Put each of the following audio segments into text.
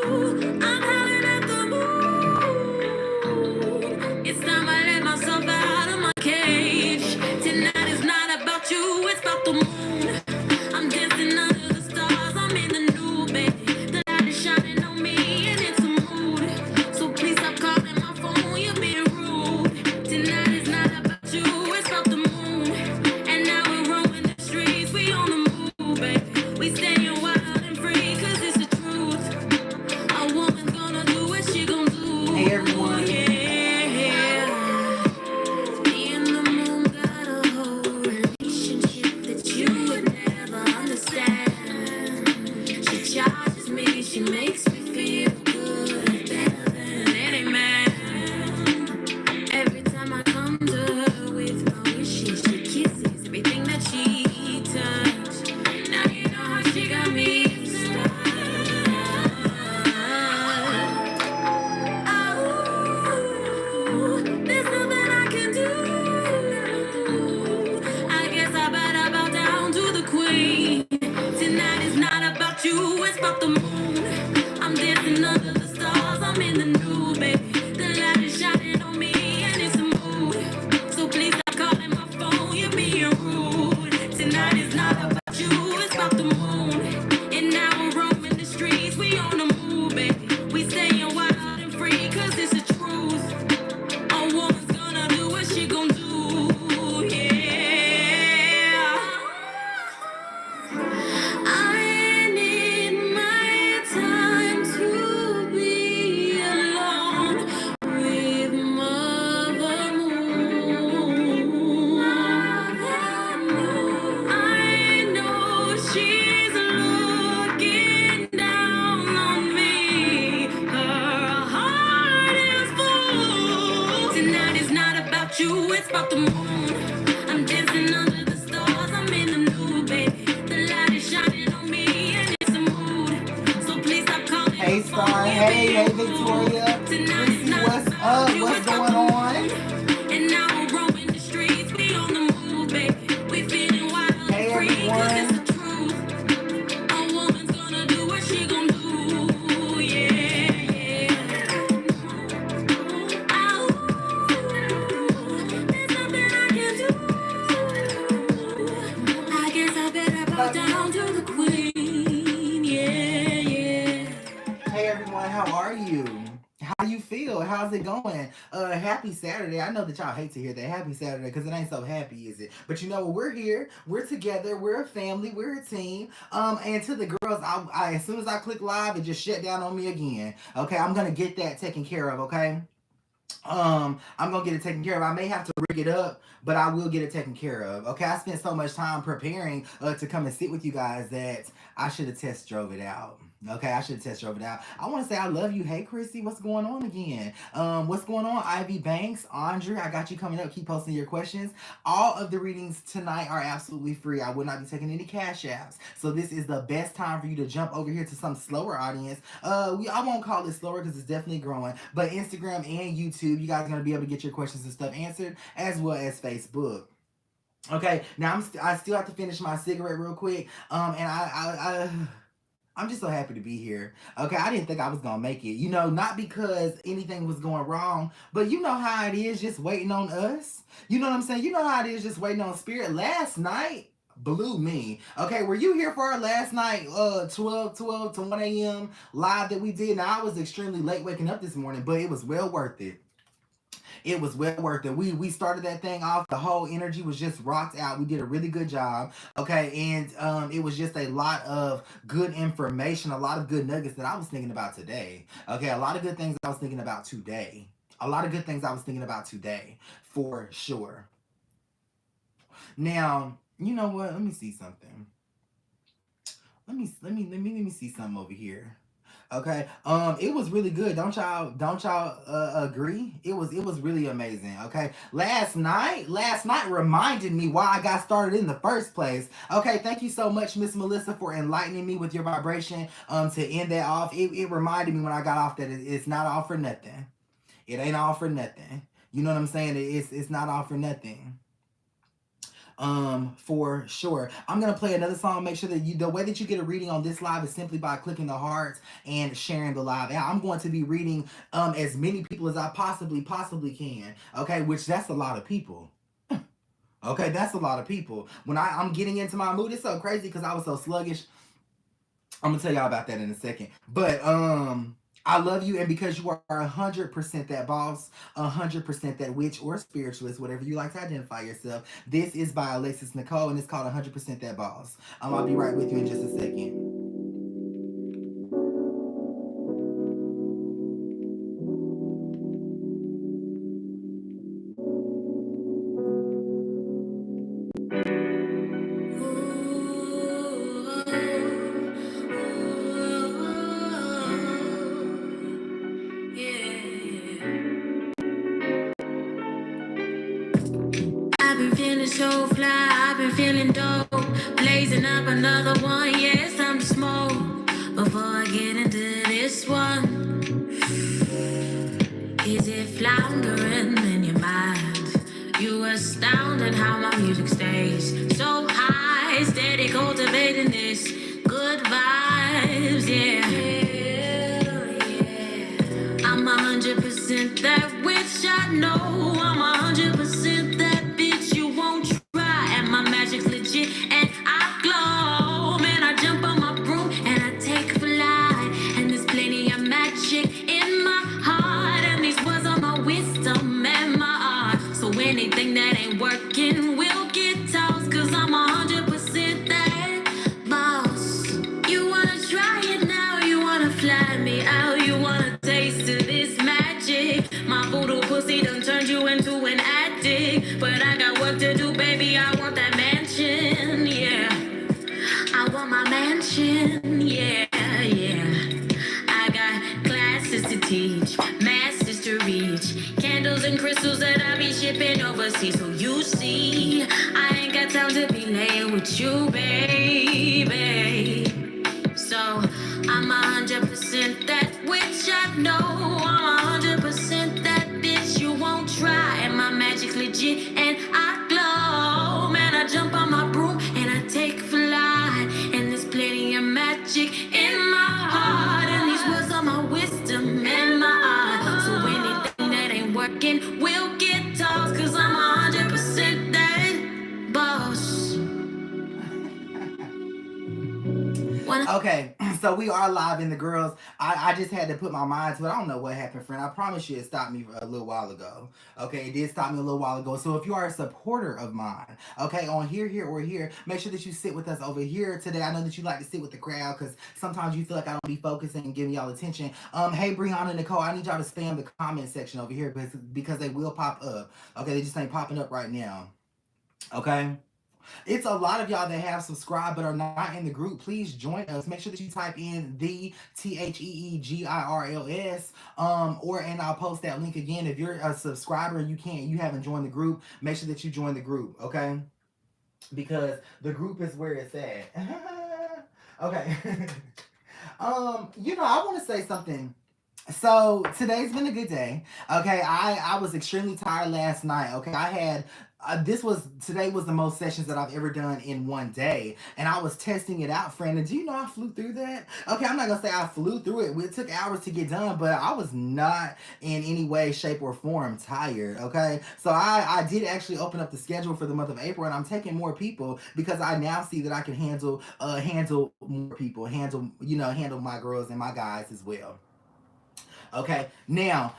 I'm howling at the moon. It's time I let myself out of my cage. Tonight is not about you, it's about the moon. I'm dancing under the stars, I'm in the new bed. The light is shining on me and it's a mood. So please stop calling my phone, you're being rude. Tonight is not about you, it's about the moon. And now we're roaming the streets, we on the move, babe. We staying wild and free, cause it's the truth. A woman's gonna do what she gonna do. Hey everyone. Yeah. Me and the moon got a whole relationship that you would never understand. She charges me, she makes me feel good, better than any man. Every time I come to her with my wishes, she kisses everything that she touched. Now you know how she got me stuck. Oh, there's nothing I can do. I guess I better bow down to the queen. Tonight is not about you, it's about the moon. I'm dancing under the stars, I'm in the new, baby. The light is shining on me and it's a mood. So please stop calling my phone, you're being rude. Tonight is not about you, it's about the moon. And now we're roaming the streets, we on the move, baby. We staying wild and free, cause it's the truth. A woman's gonna do what she gon' do, yeah. I need my time to be alone with Mother Moon. I know she's looking down on me. Her heart is full. Tonight is not about you, it's about the moon. I'm dancing under the stars, I'm in the new, baby. The light is shining on me and it's a mood. So please stop calling Hey my Star. phone, you're Hey, being hey rude. Victoria. Tonight is Chrissy, not what's about up? you, What's it's about going the on? moon. And now we're roaming the streets, we on the move, baby. We feeling wild Hey and free, cause it's everyone. the truth. A woman's gonna do what she gon' do, yeah. Ow. There's nothing I can do. I guess I better bow down to the queen, yeah. Hey everyone, how are you? How do you feel? How's it going? Happy Saturday. I know that y'all hate to hear that. Happy Saturday, because it ain't so happy, is it? But you know what? We're here. We're together. We're a family. We're a team. And to the girls, I as soon as I click live, it just shut down on me again. Okay, I'm gonna get that taken care of. Okay. I'm gonna get it taken care of. I may have to rig it up, but I will get it taken care of. Okay, I spent so much time preparing to come and sit with you guys that I should have test drove it out. Okay, I should have test drove it out. I want to say I love you. Hey, Chrissy, what's going on again? What's going on? Ivy Banks, Andre, I got you coming up. Keep posting your questions. All of the readings tonight are absolutely free. I will not be taking any cash apps. So this is the best time for you to jump over here to some slower audience. I won't call it slower because it's definitely growing. But Instagram and YouTube, you guys are gonna be able to get your questions and stuff answered, as well as Facebook. Okay, now I still have to finish my cigarette real quick. And I'm just so happy to be here. Okay, I didn't think I was gonna make it. You know, not because anything was going wrong, but you know how it is just waiting on us. You know what I'm saying? You know how it is just waiting on spirit. Last night blew me. Okay, were you here for our last night 12 to 1 a.m. live that we did? Now I was extremely late waking up this morning, but it was well worth it. It was well worth it. We started that thing off. The whole energy was just rocked out. We did a really good job. Okay, and it was just a lot of good information, a lot of good nuggets that I was thinking about today. Okay, a lot of good things I was thinking about today. A lot of good things I was thinking about today, for sure. Now, you know what? Let me see something. Let me see something over here. Okay. It was really good. Don't y'all agree? It was really amazing. Okay. Last night reminded me why I got started in the first place. Okay, thank you so much, Miss Melissa, for enlightening me with your vibration to end that off. It reminded me when I got off that it's not all for nothing. It ain't all for nothing. You know what I'm saying? It's not all for nothing. For sure. I'm gonna play another song. Make sure that the way that you get a reading on this live is simply by clicking the hearts and sharing the live. And I'm going to be reading as many people as I possibly can. Okay, which that's a lot of people. Okay, that's a lot of people. When I'm getting into my mood, it's so crazy because I was so sluggish. I'm gonna tell y'all about that in a second. But I love you, and because you are 100% that boss, 100% that witch or spiritualist, whatever you like to identify yourself. This is by Alexis Nicole, and it's called 100% that boss. I'll be right with you in just a second. I've been feeling so fly, I've been feeling dope. Blazing up another one, yes, I'm the smoke. Before I get into this one, is it floundering in your mind? You astounded how my music stays so high, steady cultivating this good vibes, yeah. I'm 100% that witch, I know. I'm 100% that bitch you won't try. And my magic's legit and I glow. Man, I jump on my broom and I take flight. And there's plenty of magic in my heart. And these words are my wisdom and my art. So anything that ain't working will get tossed. Cause I'm 100% that boss. You wanna try it now, you wanna fly me out, you wanna taste of this magic. My voodoo pussy done turned you into an addict. But I got work to do, baby, I want that mansion, yeah. I want my mansion, yeah, yeah. I got classes to teach, masters to reach, candles and crystals that I be shipping overseas. So you see, I ain't got time to be laying with you, baby. So I'm 100% that witch, I know. I'm 100% that bitch you won't try. And my magic's legit and I glow. Man, I jump on my broom and I take flight. And there's plenty of magic in my heart. And these words are my wisdom and my art. So anything that ain't working will get tossed. Cause I'm 100% that boss. Okay, so we are live in the girls. I just had to put my mind to it. I don't know what happened, friend. I promise you it stopped me a little while ago. Okay, it did stop me a little while ago. So if you are a supporter of mine, okay, on here, or here, make sure that you sit with us over here today. I know that you like to sit with the crowd because sometimes you feel like I don't be focusing and giving y'all attention. Hey, Brianna, Nicole, I need y'all to spam the comment section over here because they will pop up. Okay, they just ain't popping up right now. Okay. It's a lot of y'all that have subscribed but are not in the group. Please join us. Make sure that you type in the TheeGirls, or and I'll post that link again. If you're a subscriber, you haven't joined the group. Make sure that you join the group, okay? Because the group is where it's at. Okay. I want to say something. So today's been a good day. Okay, I was extremely tired last night. Okay, I had today was the most sessions that I've ever done in one day, and I was testing it out, friend. And do you know I flew through that? Okay, I'm not gonna say I flew through it. It took hours to get done, but I was not in any way, shape, or form tired. Okay, so I did actually open up the schedule for the month of April, and I'm taking more people because I now see that I can handle more people, handle my girls and my guys as well. Okay, now,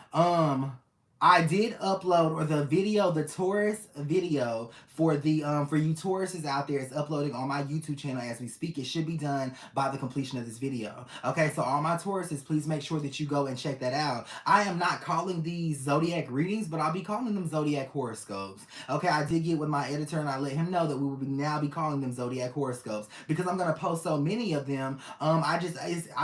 I did upload or the video, the Taurus video for the for you Tauruses out there is uploading on my YouTube channel as we speak. It should be done by the completion of this video. Okay, so all my Tauruses, please make sure that you go and check that out. I am not calling these zodiac readings, but I'll be calling them zodiac horoscopes. Okay, I did get with my editor and I let him know that we will now be calling them zodiac horoscopes because I'm gonna post so many of them. I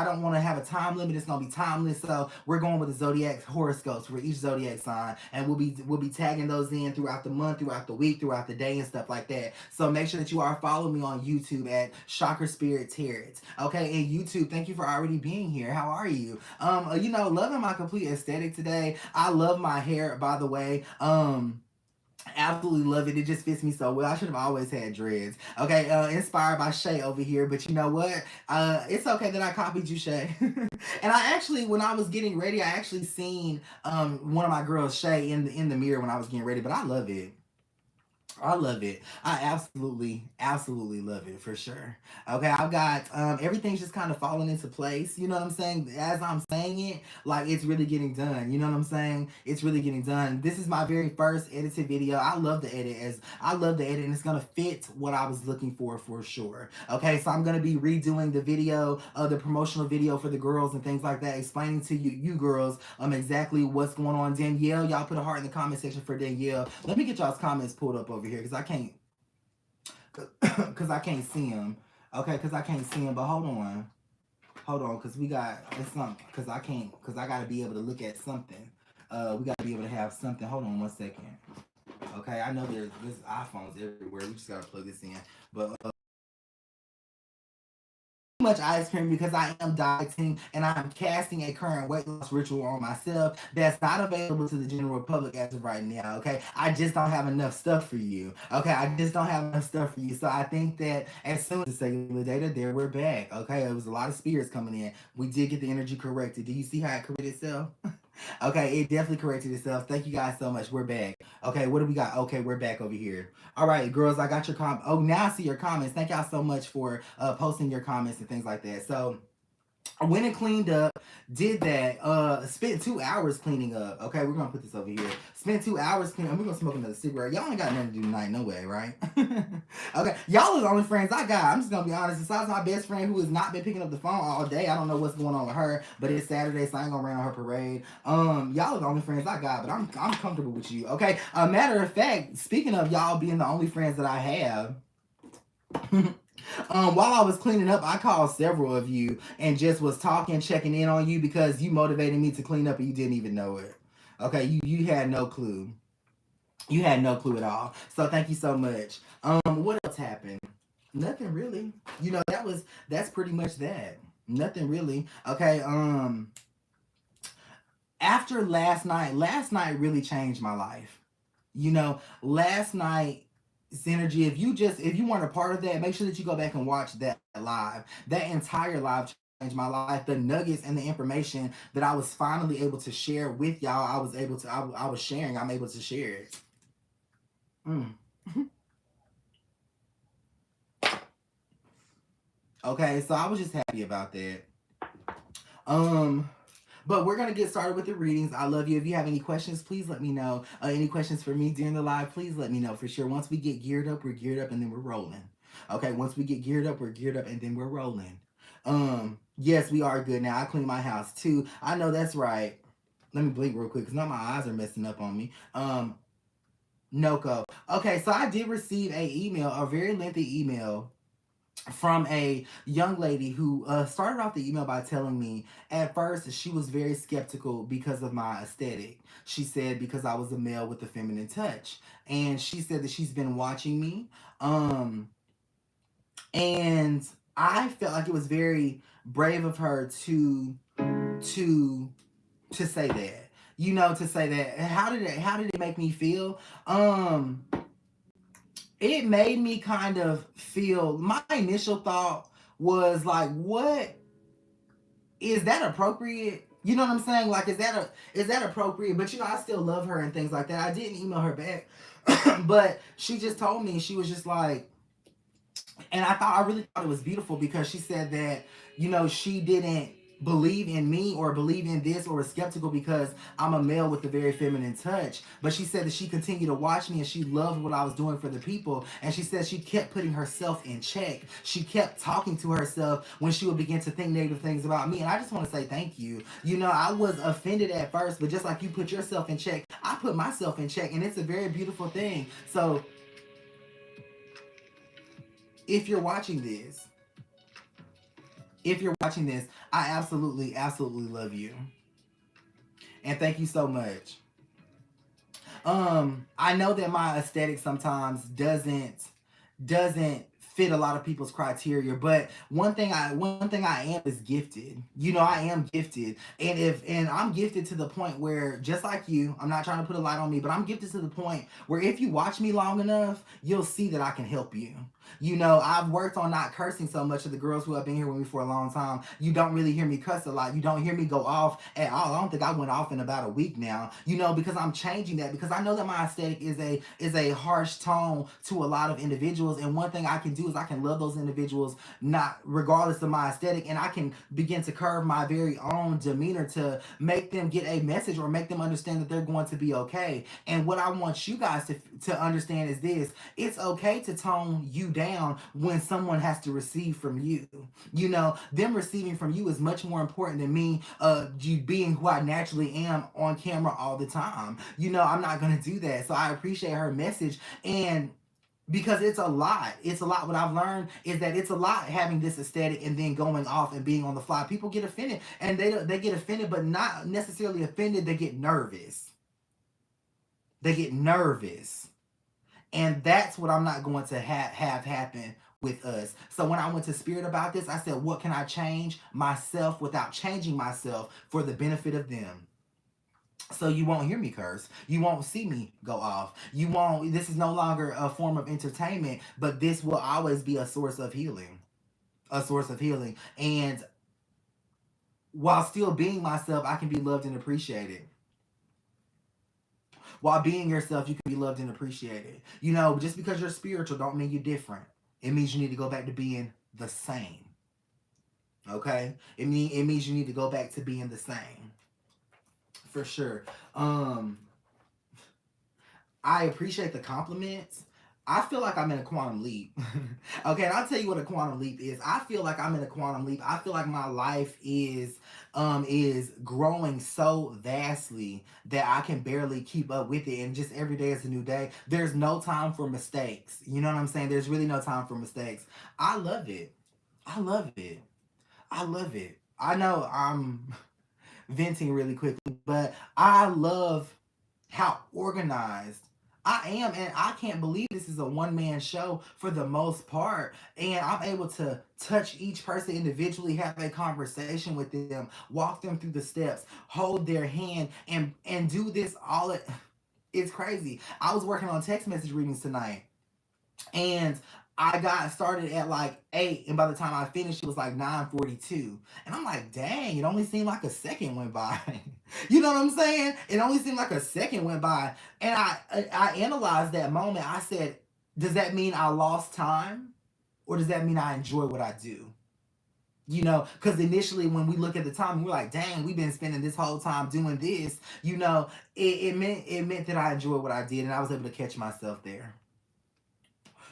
don't want to have a time limit. It's gonna be timeless, so we're going with the zodiac horoscopes for each zodiac sign, and we'll be tagging those in throughout the month, throughout the week, throughout the day, and stuff like that. So make sure that you are following me on YouTube at Chakra Spirit Tarot. Okay, and YouTube, thank you for already being here. How are you? Loving my complete aesthetic today. I love my hair, by the way. Absolutely love it. It just fits me so well. I should have always had dreads. Okay, inspired by Shay over here, but you know what? It's okay that I copied you, Shay. And I actually, when I was getting ready, I actually seen one of my girls, Shay, in the mirror when I was getting ready. But I love it. I love it. I absolutely love it for sure. Okay, I've got everything's just kind of falling into place. You know what I'm saying? As I'm saying it, like it's really getting done. You know what I'm saying? It's really getting done. This is my very first edited video. I love the edit, and it's gonna fit what I was looking for sure. Okay, so I'm gonna be redoing the video, the promotional video for the girls and things like that, explaining to you girls exactly what's going on. Danielle, y'all put a heart in the comment section for Danielle. Let me get y'all's comments pulled up over here because I can't see them. Okay, because I can't see them. But hold on, because we got it's something. Because I gotta be able to look at something. We gotta be able to have something. Hold on 1 second. Okay, I know there's iPhones everywhere. We just gotta plug this in. But much ice cream because I am dieting and I am casting a current weight loss ritual on myself that's not available to the general public as of right now. Okay, I just don't have enough stuff for you. Okay, I just don't have enough stuff for you. So I think that as soon as the cellular data, there we're back. Okay, it was a lot of spirits coming in. We did get the energy corrected. Do you see how it corrected itself? Okay, it definitely corrected itself. Thank you guys so much. We're back. Okay, what do we got? Okay, we're back over here. All right, girls, I got your Oh, now I see your comments. Thank y'all so much for posting your comments and things like that. So I went and cleaned up, did that, spent 2 hours cleaning up. Okay, we're gonna put this over here. Spent 2 hours cleaning up. We're gonna smoke another cigarette. Y'all ain't got nothing to do tonight, no way, right? Okay, y'all are the only friends I got. I'm just gonna be honest. Besides my best friend who has not been picking up the phone all day, I don't know what's going on with her, but it's Saturday, so I ain't gonna rain on her parade. Y'all are the only friends I got, but I'm comfortable with you. Okay, matter of fact, speaking of y'all being the only friends that I have. While I was cleaning up, I called several of you and just was talking, checking in on you because you motivated me to clean up and you didn't even know it. Okay, you had no clue. You had no clue at all. So thank you so much. What else happened? Nothing really. You know, that's pretty much that. Nothing really. Okay, after last night really changed my life. You know, last night Synergy, if you weren't a part of that, make sure that you go back and watch that live. That entire live changed my life. The nuggets and the information that I was finally able to share with y'all, I was sharing. I'm able to share it. Okay, so I was just happy about that. But we're gonna get started with the readings. I love you. If you have any questions, please let me know. Any questions for me during the live, please let me know for sure. Once we get geared up, we're geared up and then we're rolling. Okay, once we get geared up, we're geared up and then we're rolling. Yes, we are good now. I cleaned my house too. I know that's right. Let me blink real quick because now my eyes are messing up on me. Noko. Okay, so I did receive a very lengthy email from a young lady who started off the email by telling me at first she was very skeptical because of my aesthetic. She said because I was a male with a feminine touch, and she said that she's been watching me, and I felt like it was very brave of her to say that. You know, to say that. How did it make me feel? It made me kind of feel, my initial thought was like, what, is that appropriate? You know what I'm saying? Like, is that appropriate? But you know, I still love her and things like that. I didn't email her back, but she just told me, she was just like, and I really thought it was beautiful because she said that, you know, she didn't believe in me or believe in this or was skeptical because I'm a male with a very feminine touch. But she said that she continued to watch me and she loved what I was doing for the people. And she said she kept putting herself in check. She kept talking to herself when she would begin to think negative things about me. And I just want to say thank you. You know, I was offended at first, but just like you put yourself in check, I put myself in check. And it's a very beautiful thing. So if you're watching this, I absolutely love you. And thank you so much. I know that my aesthetic sometimes doesn't fit a lot of people's criteria. But one thing I am is gifted. You know, I am gifted. And I'm gifted to the point where, just like you, I'm not trying to put a light on me, but I'm gifted to the point where if you watch me long enough, you'll see that I can help you. You know, I've worked on not cursing so much. Of the girls who have been here with me for a long time, you don't really hear me cuss a lot. You don't hear me go off at all. I don't think I went off in about a week now. You know, because I'm changing that, because I know that my aesthetic is a harsh tone to a lot of individuals. And one thing I can do is I can love those individuals not regardless of my aesthetic, and I can begin to curve my very own demeanor to make them get a message or make them understand that they're going to be okay. And what I want you guys to understand is this: it's okay to tone you down when someone has to receive from you. You know, them receiving from you is much more important than me you being who I naturally am on camera all the time. You know, I'm not gonna do that. So I appreciate her message, and because it's a lot. It's a lot. What I've learned is that it's a lot having this aesthetic and then going off and being on the fly. People get offended, and they get offended, but not necessarily offended. They get nervous. They get nervous. And that's what I'm not going to have happen with us. So when I went to Spirit about this, I said, what can I change myself without changing myself for the benefit of them? So you won't hear me curse. You won't see me go off. You won't, this is no longer a form of entertainment, but this will always be a source of healing. A source of healing. And while still being myself, I can be loved and appreciated. While being yourself, you can be loved and appreciated. You know, just because you're spiritual don't mean you're different. It means you need to go back to being the same. Okay? It means you need to go back to being the same. For sure. I appreciate the compliments. I feel like I'm in a quantum leap. Okay, and I'll tell you what a quantum leap is. I feel like I'm in a quantum leap. I feel like my life is growing so vastly that I can barely keep up with it, and just every day is a new day. There's no time for mistakes. You know what I'm saying? There's really no time for mistakes. I love it. I love it. I love it. I know I'm venting really quickly, but I love how organized I am, and I can't believe this is a one-man show for the most part, and I'm able to touch each person individually, have a conversation with them, walk them through the steps, hold their hand, and do this all it's crazy. I was working on text message readings tonight, and I got started at like 8, and by the time I finished, it was like 9:42. And I'm like, dang, it only seemed like a second went by. You know what I'm saying? It only seemed like a second went by. And I analyzed that moment. I said, does that mean I lost time? Or does that mean I enjoy what I do? You know, because initially when we look at the time, we're like, dang, we've been spending this whole time doing this. You know, it meant that I enjoyed what I did, and I was able to catch myself there.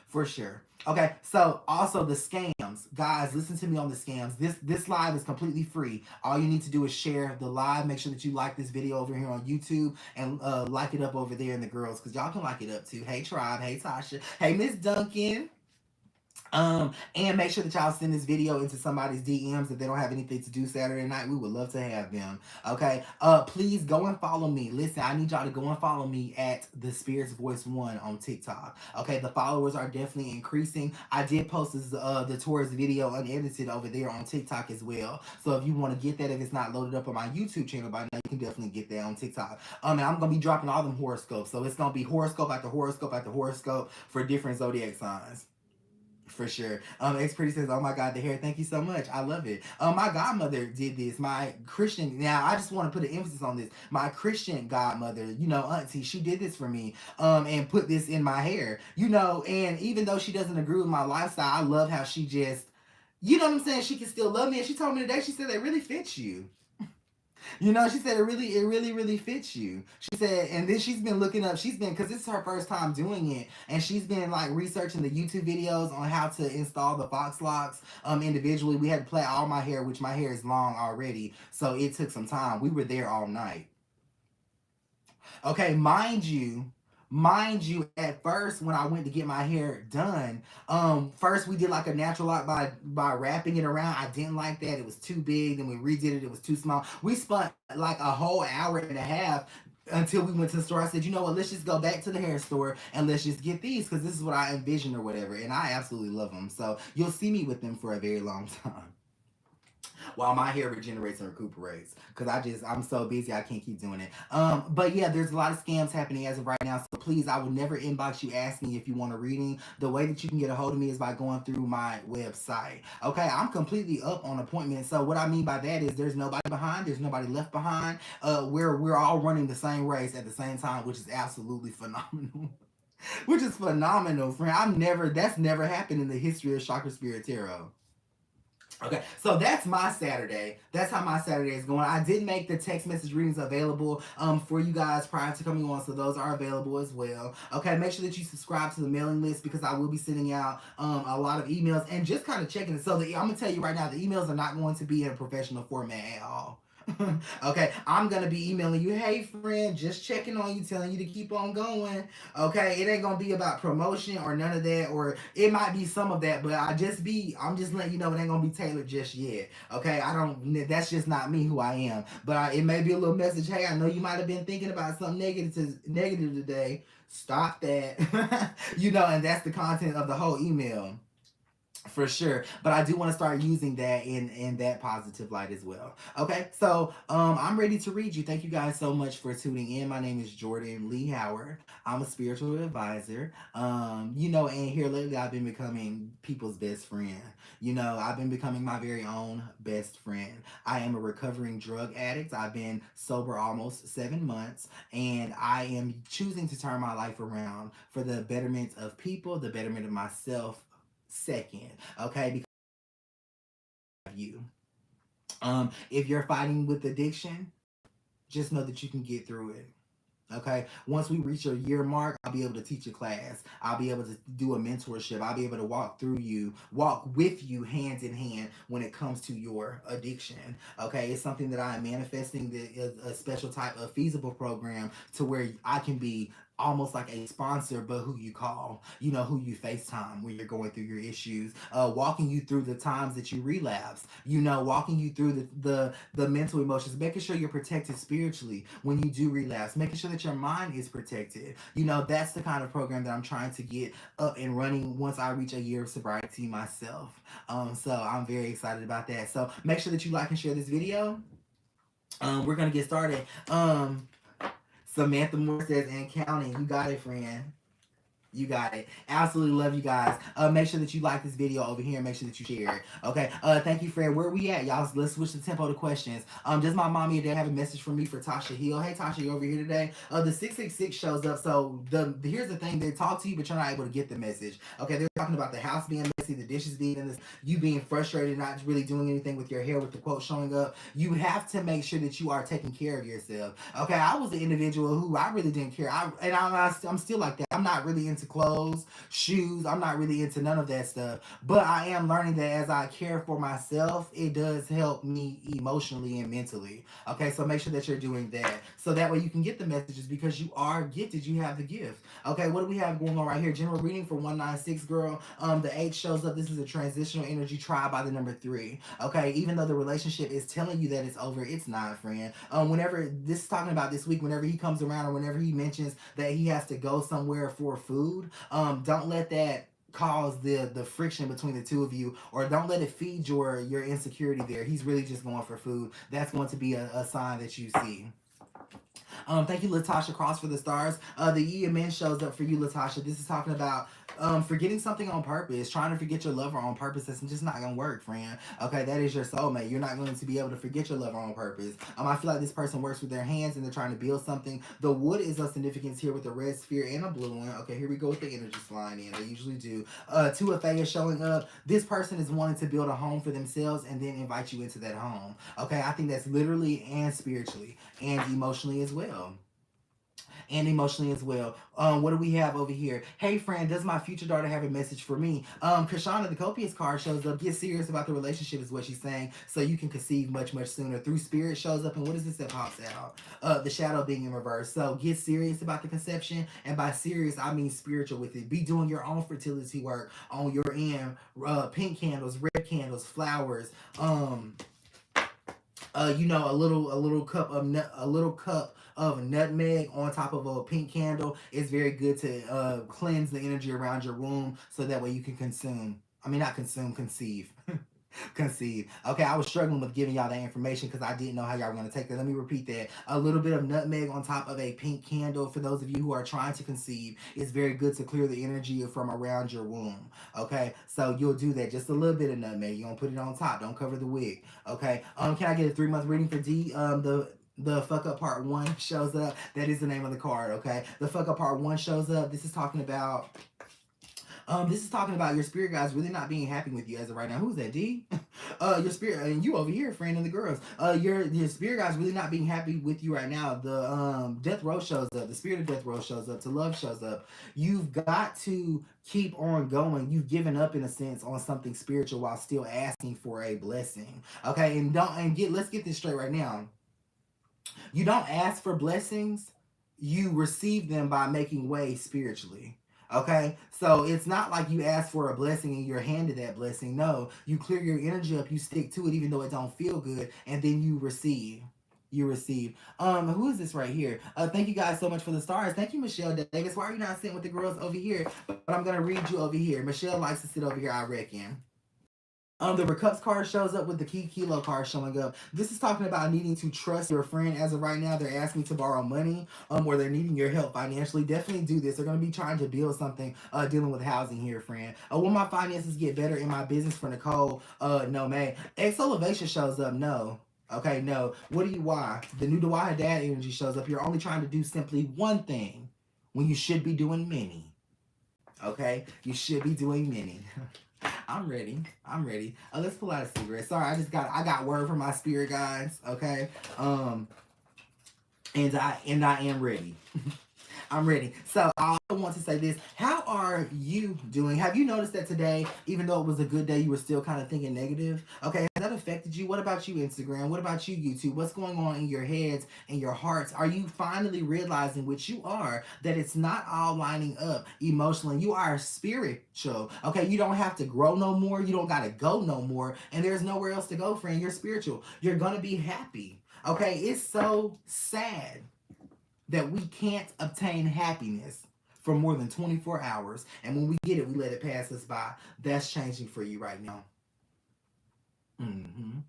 For sure. Okay, so also the scams. Guys, listen to me on the scams. This live is completely free. All you need to do is share the live. Make sure that you like this video over here on YouTube, and like it up over there in the girls, because y'all can like it up too. Hey Tribe, hey Tasha, hey Miss Duncan. And make sure that y'all send this video into somebody's DMs if they don't have anything to do Saturday night. We would love to have them. Okay. Please go and follow me. Listen, I need y'all to go and follow me at The Spirit's Voice 1 on TikTok. Okay. The followers are definitely increasing. I did post this, the tourist video unedited over there on TikTok as well. So if you want to get that, if it's not loaded up on my YouTube channel by now, you can definitely get that on TikTok. And I'm going to be dropping all them horoscopes. So it's going to be horoscope after horoscope after horoscope for different zodiac signs. For sure. X Pretty says, oh my God, the hair. Thank you so much. I love it. My godmother did this. My Christian, now I just want to put an emphasis on this. My Christian godmother, you know, auntie, she did this for me, and put this in my hair, you know, and even though she doesn't agree with my lifestyle, I love how she just, you know what I'm saying? She can still love me. And she told me today, she said, it really fits you. You know, she said it really fits you. She said, and then she's been looking up, because this is her first time doing it, and she's been like researching the YouTube videos on how to install the Fox locks individually. We had to play all my hair, which my hair is long already, so it took some time. We were there all night. Okay, mind you, at first when I went to get my hair done, first we did like a natural lock by wrapping it around. I didn't like that. It was too big. Then we redid it. It was too small. We spent like a whole hour and a half until we went to the store. I said, you know what, let's just go back to the hair store and let's just get these because this is what I envision or whatever. And I absolutely love them. So you'll see me with them for a very long time while my hair regenerates and recuperates because I'm so busy I can't keep doing it. But yeah, there's a lot of scams happening as of right now, so please, I would never inbox you asking if you want a reading. The way that you can get a hold of me is by going through my website. Okay, I'm completely up on appointments. So what I mean by that is there's nobody behind, there's nobody left behind. We're all running the same race at the same time, which is absolutely phenomenal. Which is phenomenal, friend. That's never happened in the history of Chakra Spirit Tarot. Okay, so that's my Saturday. That's how my Saturday is going. I did make the text message readings available for you guys prior to coming on, so those are available as well. Okay, make sure that you subscribe to the mailing list because I will be sending out a lot of emails and just kind of checking it. So I'm gonna tell you right now, the emails are not going to be in a professional format at all. Okay, I'm gonna be emailing you, hey friend, just checking on you, telling you to keep on going. Okay, it ain't gonna be about promotion or none of that, or it might be some of that, but I'm just letting you know it ain't gonna be tailored just yet. Okay, that's just not me who I am. But it may be a little message, hey, I know you might have been thinking about something negative today. Stop that. And that's the content of the whole email. For sure, but I do want to start using that in that positive light as well. Okay, so I'm ready to read you. Thank you guys so much for tuning in. My name is Jordan Lee Howard. I'm a spiritual advisor. And here lately I've been becoming people's best friend. I've been becoming my very own best friend. I am a recovering drug addict. I've been sober almost 7 months, and I am choosing to turn my life around for the betterment of people, the betterment of myself second. Okay, because you if you're fighting with addiction, just know that you can get through it. Okay, once we reach a year mark, I'll be able to teach a class. I'll be able to do a mentorship. I'll be able to walk with you hand in hand when it comes to your addiction. Okay, it's something that I am manifesting, that is a special type of feasible program to where I can be almost like a sponsor, but who you call, who you FaceTime when you're going through your issues, walking you through the times that you relapse, walking you through the mental emotions, making sure you're protected spiritually when you do relapse, making sure that your mind is protected. That's the kind of program that I'm trying to get up and running once I reach a year of sobriety myself. So I'm very excited about that. So make sure that you like and share this video. We're gonna get started. Samantha Moore says, and counting. You got it, friend. You got it. Absolutely love you guys. Make sure that you like this video over here and make sure that you share it. Okay. Thank you, Fred. Where we at, y'all? Let's switch the tempo to questions. Does my mommy or dad have a message for me for Tasha Hill? Hey, Tasha, you over here today? The 666 shows up. So here's the thing. They talk to you, but you're not able to get the message. Okay. They're talking about the house being messy, the dishes being in this, you being frustrated, not really doing anything with your hair with the quote showing up. You have to make sure that you are taking care of yourself. Okay. I was the individual who I really didn't care. I'm still like that. I'm not really into clothes, shoes. I'm not really into none of that stuff. But I am learning that as I care for myself, it does help me emotionally and mentally. Okay, so make sure that you're doing that. So that way you can get the messages because you are gifted. You have the gift. Okay, what do we have going on right here? General reading for 196, girl. The 8 shows up. This is a transitional energy tried by the number 3. Okay, even though the relationship is telling you that it's over, it's not, friend. Whenever this is talking about this week, whenever he comes around or whenever he mentions that he has to go somewhere for food, don't let that cause the friction between the two of you, or don't let it feed your insecurity there. He's really just going for food. That's going to be a sign that you see. Thank you, Latasha Cross, for the stars. The Yi Men shows up for you, Latasha. This is talking about forgetting something on purpose, trying to forget your lover on purpose. That's just not gonna work, friend. Okay, that is your soulmate. You're not going to be able to forget your lover on purpose. I feel like this person works with their hands and they're trying to build something. The wood is of significance here with a red sphere and a blue one. Okay, here we go with the energy flying in. They usually do. 2 of Fae is showing up. This person is wanting to build a home for themselves and then invite you into that home. Okay, I think that's literally and spiritually and emotionally as well. What do we have over here? Hey friend, does my future daughter have a message for me? Kashana, the copious card shows up. Get serious about the relationship is what she's saying, so you can conceive much, much sooner. Through spirit shows up, and what is this that pops out? The shadow being in reverse. So get serious about the conception, and by serious, I mean spiritual with it. Be doing your own fertility work on your end. Pink candles, red candles, flowers, You know, a little cup of nutmeg on top of a pink candle is very good to cleanse the energy around your room, so that way you can consume. I mean, not consume, conceive. Conceive. Okay, I was struggling with giving y'all that information because I didn't know how y'all were going to take that. Let me repeat that. A little bit of nutmeg on top of a pink candle, for those of you who are trying to conceive, is very good to clear the energy from around your womb. Okay, so you'll do that. Just a little bit of nutmeg. You don't put it on top. Don't cover the wig. Okay. Can I get a 3-month reading for D? The fuck up part 1 shows up. That is the name of the card. Okay, the fuck up part 1 shows up. This is talking about your spirit guides really not being happy with you as of right now. Who's that, D? Your spirit, and you over here, friend and the girls. Your spirit guides really not being happy with you right now. The death row shows up. The spirit of death row shows up. To love shows up. You've got to keep on going. You've given up in a sense on something spiritual while still asking for a blessing. Okay, let's get this straight right now. You don't ask for blessings. You receive them by making way spiritually. Okay, so it's not like you ask for a blessing and you're handed that blessing. No, you clear your energy up, you stick to it even though it don't feel good, and then you receive. You receive. Who is this right here? Thank you guys so much for the stars. Thank you, Michelle Davis. Why are you not sitting with the girls over here? But I'm gonna read you over here. Michelle likes to sit over here, I reckon. The Recups card shows up with the Kilo card showing up. This is talking about needing to trust your friend. As of right now, they're asking to borrow money, or they're needing your help financially. Definitely do this. They're going to be trying to build something, dealing with housing here, friend. Will my finances get better in my business for Nicole? No, May. X Elevation shows up. No. Okay, no. What do you, why? The new Dawah Dad energy shows up. You're only trying to do simply one thing when you should be doing many. Okay? You should be doing many. I'm ready. Let's pull out a cigarette. Sorry, I got word from my spirit guides. Okay. And I am ready. I'm ready. So I want to say this. How are you doing? Have you noticed that today, even though it was a good day, you were still kind of thinking negative? Okay, has that affected you? What about you, Instagram? What about you, YouTube? What's going on in your heads and your hearts? Are you finally realizing, which you are, that it's not all lining up emotionally? You are spiritual. Okay, you don't have to grow no more. You don't got to go no more. And there's nowhere else to go, friend. You're spiritual. You're going to be happy. Okay, it's so sad that we can't obtain happiness for more than 24 hours. And when we get it, we let it pass us by. That's changing for you right now. Mm-hmm.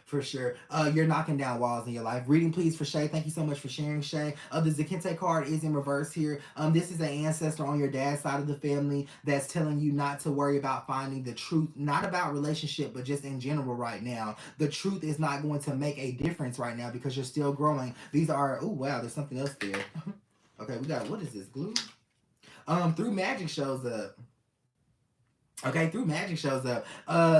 For sure. You're knocking down walls in your life. Reading, please, for Shay. Thank you so much for sharing, Shay. The Zakente card is in reverse here. This is an ancestor on your dad's side of the family that's telling you not to worry about finding the truth, not about relationship, but just in general right now. The truth is not going to make a difference right now because you're still growing. These are, oh, wow, there's something else there. Okay, we got, what is this, glue? Through Magic shows up. Okay, through magic shows up.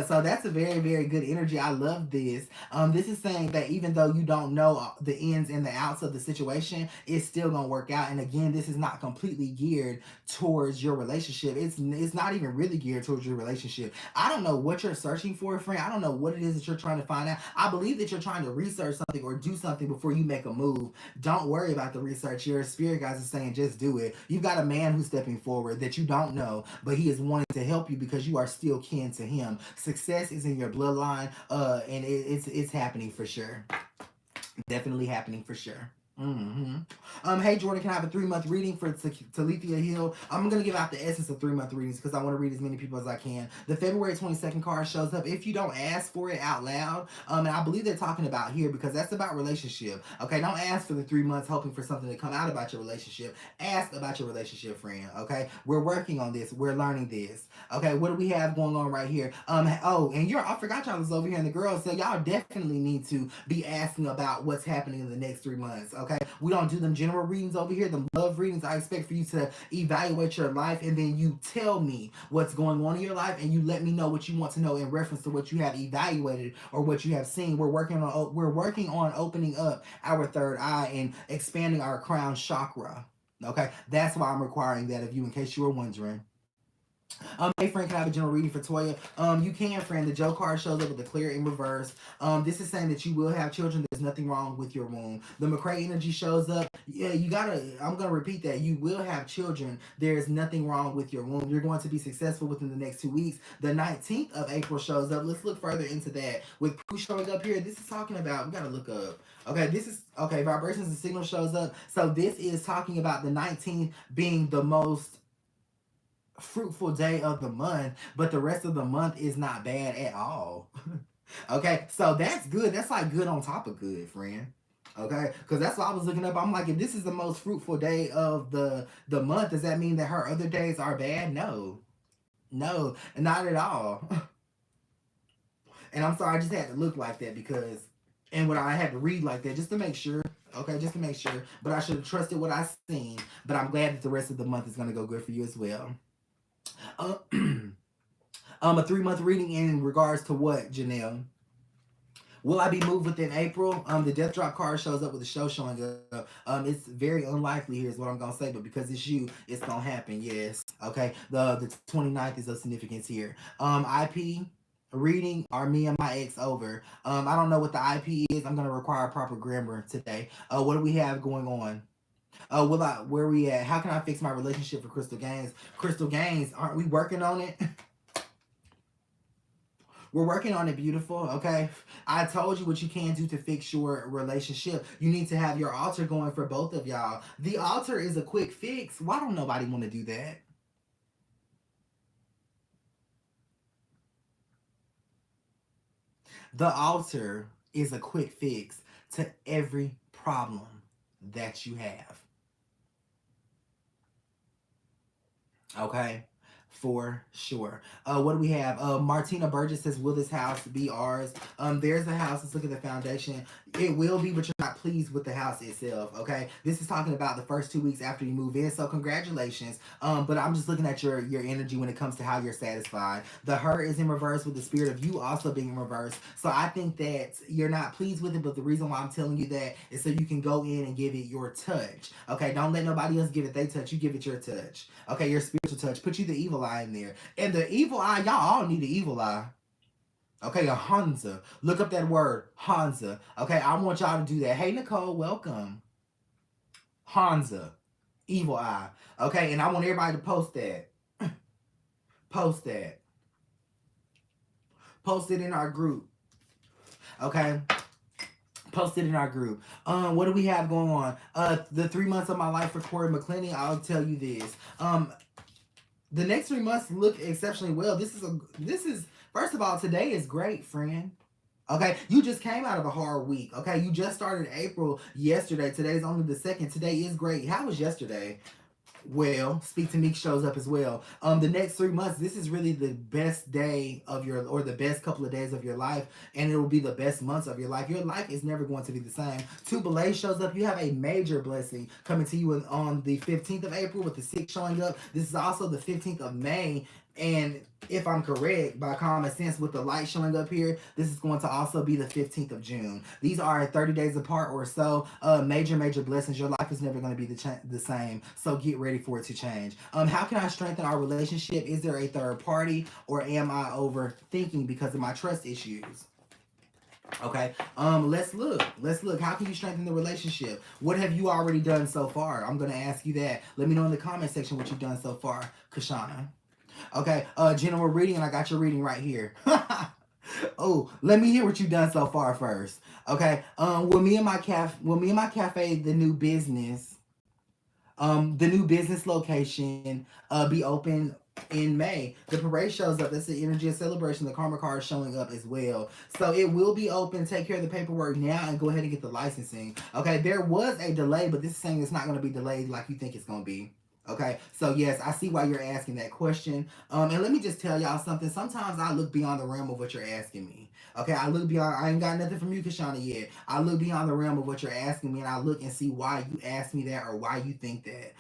So that's a very, very good energy. I love this. This is saying that even though you don't know the ins and the outs of the situation, it's still gonna work out. And again, this is not completely geared towards your relationship. It's not even really geared towards your relationship. I don't know what you're searching for, friend. I don't know what it is that you're trying to find out. I believe that you're trying to research something or do something before you make a move. Don't worry about the research. Your spirit guys are saying just do it. You've got a man who's stepping forward that you don't know, but he is wanting to help you because you are still kin to him. Success is in your bloodline, and it's happening for sure. Definitely happening for sure. Hey Jordan, can I have a 3-month reading for Talithia Hill? I'm gonna give out the essence of 3-month readings because I want to read as many people as I can. The February 22nd card shows up. If you don't ask for it out loud, and I believe they're talking about here because that's about relationship. Okay, don't ask for the 3 months hoping for something to come out about your relationship. Ask about your relationship, friend. Okay, we're working on this. We're learning this. Okay, what do we have going on right here? Oh, and I forgot y'all was over here in the girls, so y'all definitely need to be asking about what's happening in the next 3 months. Okay, we don't do them general readings over here, the love readings. I expect for you to evaluate your life and then you tell me what's going on in your life and you let me know what you want to know in reference to what you have evaluated or what you have seen. We're working on opening up our third eye and expanding our crown chakra. Okay, that's why I'm requiring that of you, in case you were wondering. Hey friend, can I have a general reading for Toya? You can, friend. The Joe card shows up with the clear in reverse. This is saying that you will have children. There's nothing wrong with your womb. The McCray energy shows up. Yeah, you gotta. I'm gonna repeat that. You will have children. There's nothing wrong with your womb. You're going to be successful within the next 2 weeks. The 19th of April shows up. Let's look further into that. With Pooh showing up here, this is talking about. We gotta look up. Okay, this is okay. Vibrations and signal shows up. So this is talking about the 19th being the most fruitful day of the month, but the rest of the month is not bad at all. Okay, so that's good. That's like good on top of good, friend. Okay, because that's what I was looking up. I'm like, if this is the most fruitful day of the month, does that mean that her other days are bad? No, no, not at all. And I'm sorry, I just had to look like that because, and what I had to read like that just to make sure. Okay, just to make sure. But I should have trusted what I seen. But I'm glad that the rest of the month is gonna go good for you as well. Uh, a 3 month reading in regards to what, Janelle? Will I be moved within April? The death drop card shows up with the show showing up. It's very unlikely here is what I'm gonna say, but because it's you, it's gonna happen. Yes. Okay. The 29th is of significance here. IP reading are me and my ex over. I don't know what the IP is. I'm gonna require proper grammar today. What do we have going on? Where we at? How can I fix my relationship with Crystal Gaines? Crystal Gaines, aren't we working on it? We're working on it, beautiful. Okay. I told you what you can do to fix your relationship. You need to have your altar going for both of y'all. The altar is a quick fix. Why don't nobody want to do that? The altar is a quick fix to every problem that you have. Okay, for sure. What do we have? Martina Burgess says, "Will this house be ours?" There's a house. Let's look at the foundation. It will be, but you're not pleased with the house itself. Okay, this is talking about the first 2 weeks after you move in. So congratulations. But I'm just looking at your energy when it comes to how you're satisfied. The her is in reverse with the spirit of you also being in reverse. So I think that you're not pleased with it, but the reason why I'm telling you that is so you can go in and give it your touch. Okay, don't let nobody else give it their touch. You give it your touch. Okay, your spiritual touch. Put you the evil eye in there. And the evil eye, y'all all need the evil eye. Okay, a Hansa. Look up that word, Hansa. Okay, I want y'all to do that. Hey, Nicole, welcome. Hansa, evil eye. Okay, and I want everybody to post that. Post that. Post it in our group. Okay, post it in our group. What do we have going on? The 3 months of my life for Corey McClenny. I'll tell you this. The next 3 months look exceptionally well. This is first of all, today is great, friend. Okay, you just came out of a hard week. Okay, you just started April yesterday. Today's only the second. Today is great. How was yesterday? Well, Speak to Meek shows up as well. The next 3 months, this is really the best day of your, or the best couple of days of your life, and it will be the best months of your life. Your life is never going to be the same. Two Belay shows up. You have a major blessing coming to you on the 15th of April with the 6 showing up. This is also the 15th of May. And if I'm correct, by common sense, with the light showing up here, this is going to also be the 15th of June. These are 30 days apart or so. Major blessings. Your life is never going to be the same. So get ready for it to change. How can I strengthen our relationship? Is there a third party, or am I overthinking because of my trust issues? Okay, let's look. How can you strengthen the relationship? What have you already done so far? I'm going to ask you that. Let me know in the comment section what you've done so far, Kashana. Okay, general reading, and I got your reading right here. Oh, let me hear what you've done so far first. Okay, will me and my cafe, the new business location, be open in May? The parade shows up. That's the energy of celebration. The karma card is showing up as well. So it will be open. Take care of the paperwork now and go ahead and get the licensing. Okay, there was a delay, but this is saying it's not going to be delayed like you think it's going to be. Okay, so yes, I see why you're asking that question. And let me just tell y'all something. Sometimes I look beyond the realm of what you're asking me. Okay, I look beyond, I ain't got nothing from you, Kashana, yet. I look beyond the realm of what you're asking me, and I look and see why you asked me that or why you think that.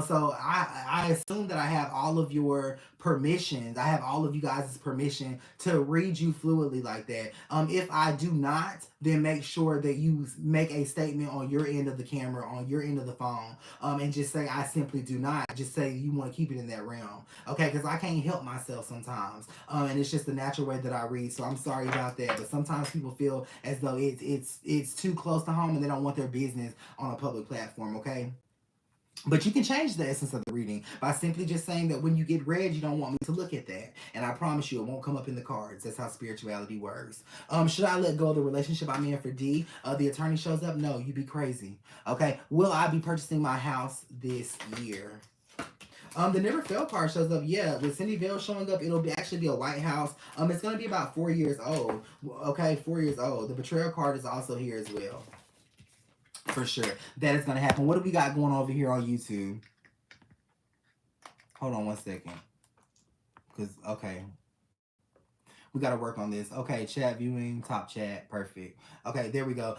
So I assume that I have all of your permissions. I have all of you guys' permission to read you fluidly like that. If I do not, then make sure that you make a statement on your end of the camera, on your end of the phone, and just say, I simply do not. Just say you want to keep it in that realm. Okay, because I can't help myself sometimes. And it's just the natural way that I read. So I'm sorry about that. But sometimes people feel as though it's too close to home and they don't want their business on a public platform, okay? But you can change the essence of the reading by simply just saying that when you get read, you don't want me to look at that. And I promise you, it won't come up in the cards. That's how spirituality works. Should I let go of the relationship I'm in for D? The attorney shows up? No, you be crazy. Okay. Will I be purchasing my house this year? The Never Fail card shows up. Yeah, with Cindy Vale showing up, it'll actually be a White House. It's gonna be about 4 years old. Okay, 4 years old. The Betrayal card is also here as well. For sure, that is gonna happen. What do we got going over here on YouTube? Hold on one second, okay, we gotta work on this. Okay, chat viewing, top chat, perfect. Okay, there we go.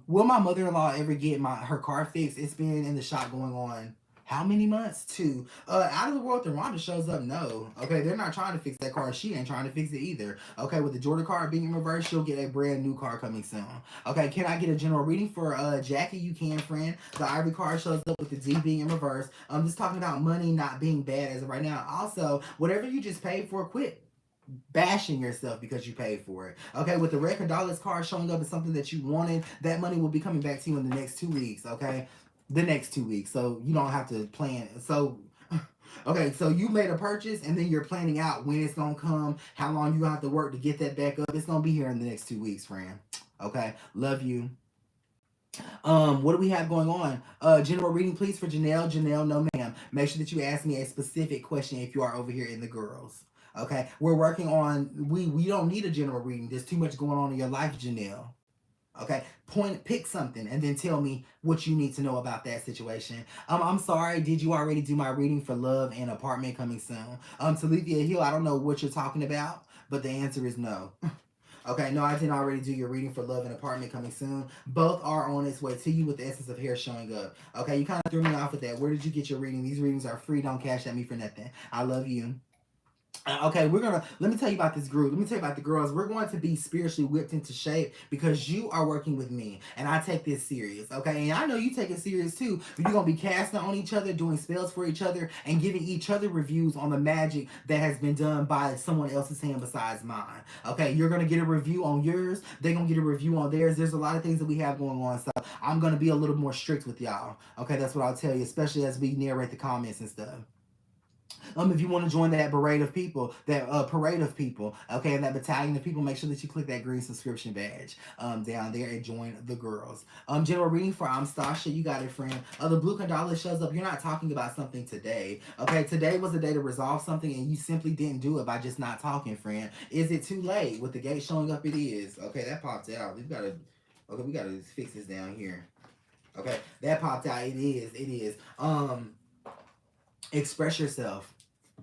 Will my mother-in-law ever get her car fixed? It's been in the shop going on how many months? 2. Out of the World Rhonda shows up. No. Okay, they're not trying to fix that car. She ain't trying to fix it either. Okay, with the Jordan car being in reverse, she'll get a brand new car coming soon. Okay, can I get a general reading for Jackie? You can, friend. The Ivory card shows up with the D being in reverse. I'm just talking about money not being bad as of right now. Also, whatever you just paid for, quit bashing yourself because you paid for it. Okay, with the Red Dollars card showing up as something that you wanted, that money will be coming back to you in the next 2 weeks. Okay, the next 2 weeks, so you don't have to plan. So okay, so you made a purchase and then you're planning out when it's gonna come, how long you have to work to get that back up. It's gonna be here in the next 2 weeks, friend. Okay, love you. What do we have going on? General reading, please, for Janelle. Janelle, no ma'am. Make sure that you ask me a specific question if you are over here in the girls. Okay, we're working on, we don't need a general reading. There's too much going on in your life, Janelle. Okay, pick something and then tell me what you need to know about that situation. I'm sorry, did you already do my reading for love and apartment coming soon? Talithia Hill, I don't know what you're talking about, but the answer is no. Okay, no, I didn't already do your reading for love and apartment coming soon. Both are on its way to you with the essence of hair showing up. Okay, you kind of threw me off with that. Where did you get your reading? These readings are free. Don't cash at me for nothing. I love you. Okay, let me tell you about this group. Let me tell you about the girls. We're going to be spiritually whipped into shape because you are working with me and I take this serious, okay? And I know you take it serious too, but you're going to be casting on each other, doing spells for each other, and giving each other reviews on the magic that has been done by someone else's hand besides mine, okay? You're going to get a review on yours. They're going to get a review on theirs. There's a lot of things that we have going on, so I'm going to be a little more strict with y'all, okay? That's what I'll tell you, especially as we narrate the comments and stuff. If you want to join that parade of people, okay, and that battalion of people, make sure that you click that green subscription badge down there and join the girls. General reading for Stasha, you got it, friend. The blue Kandala shows up. You're not talking about something today, okay? Today was the day to resolve something, and you simply didn't do it by just not talking, friend. Is it too late? With the gate showing up, it is. Okay, that popped out. We gotta fix this down here. Okay, that popped out. It is. Express yourself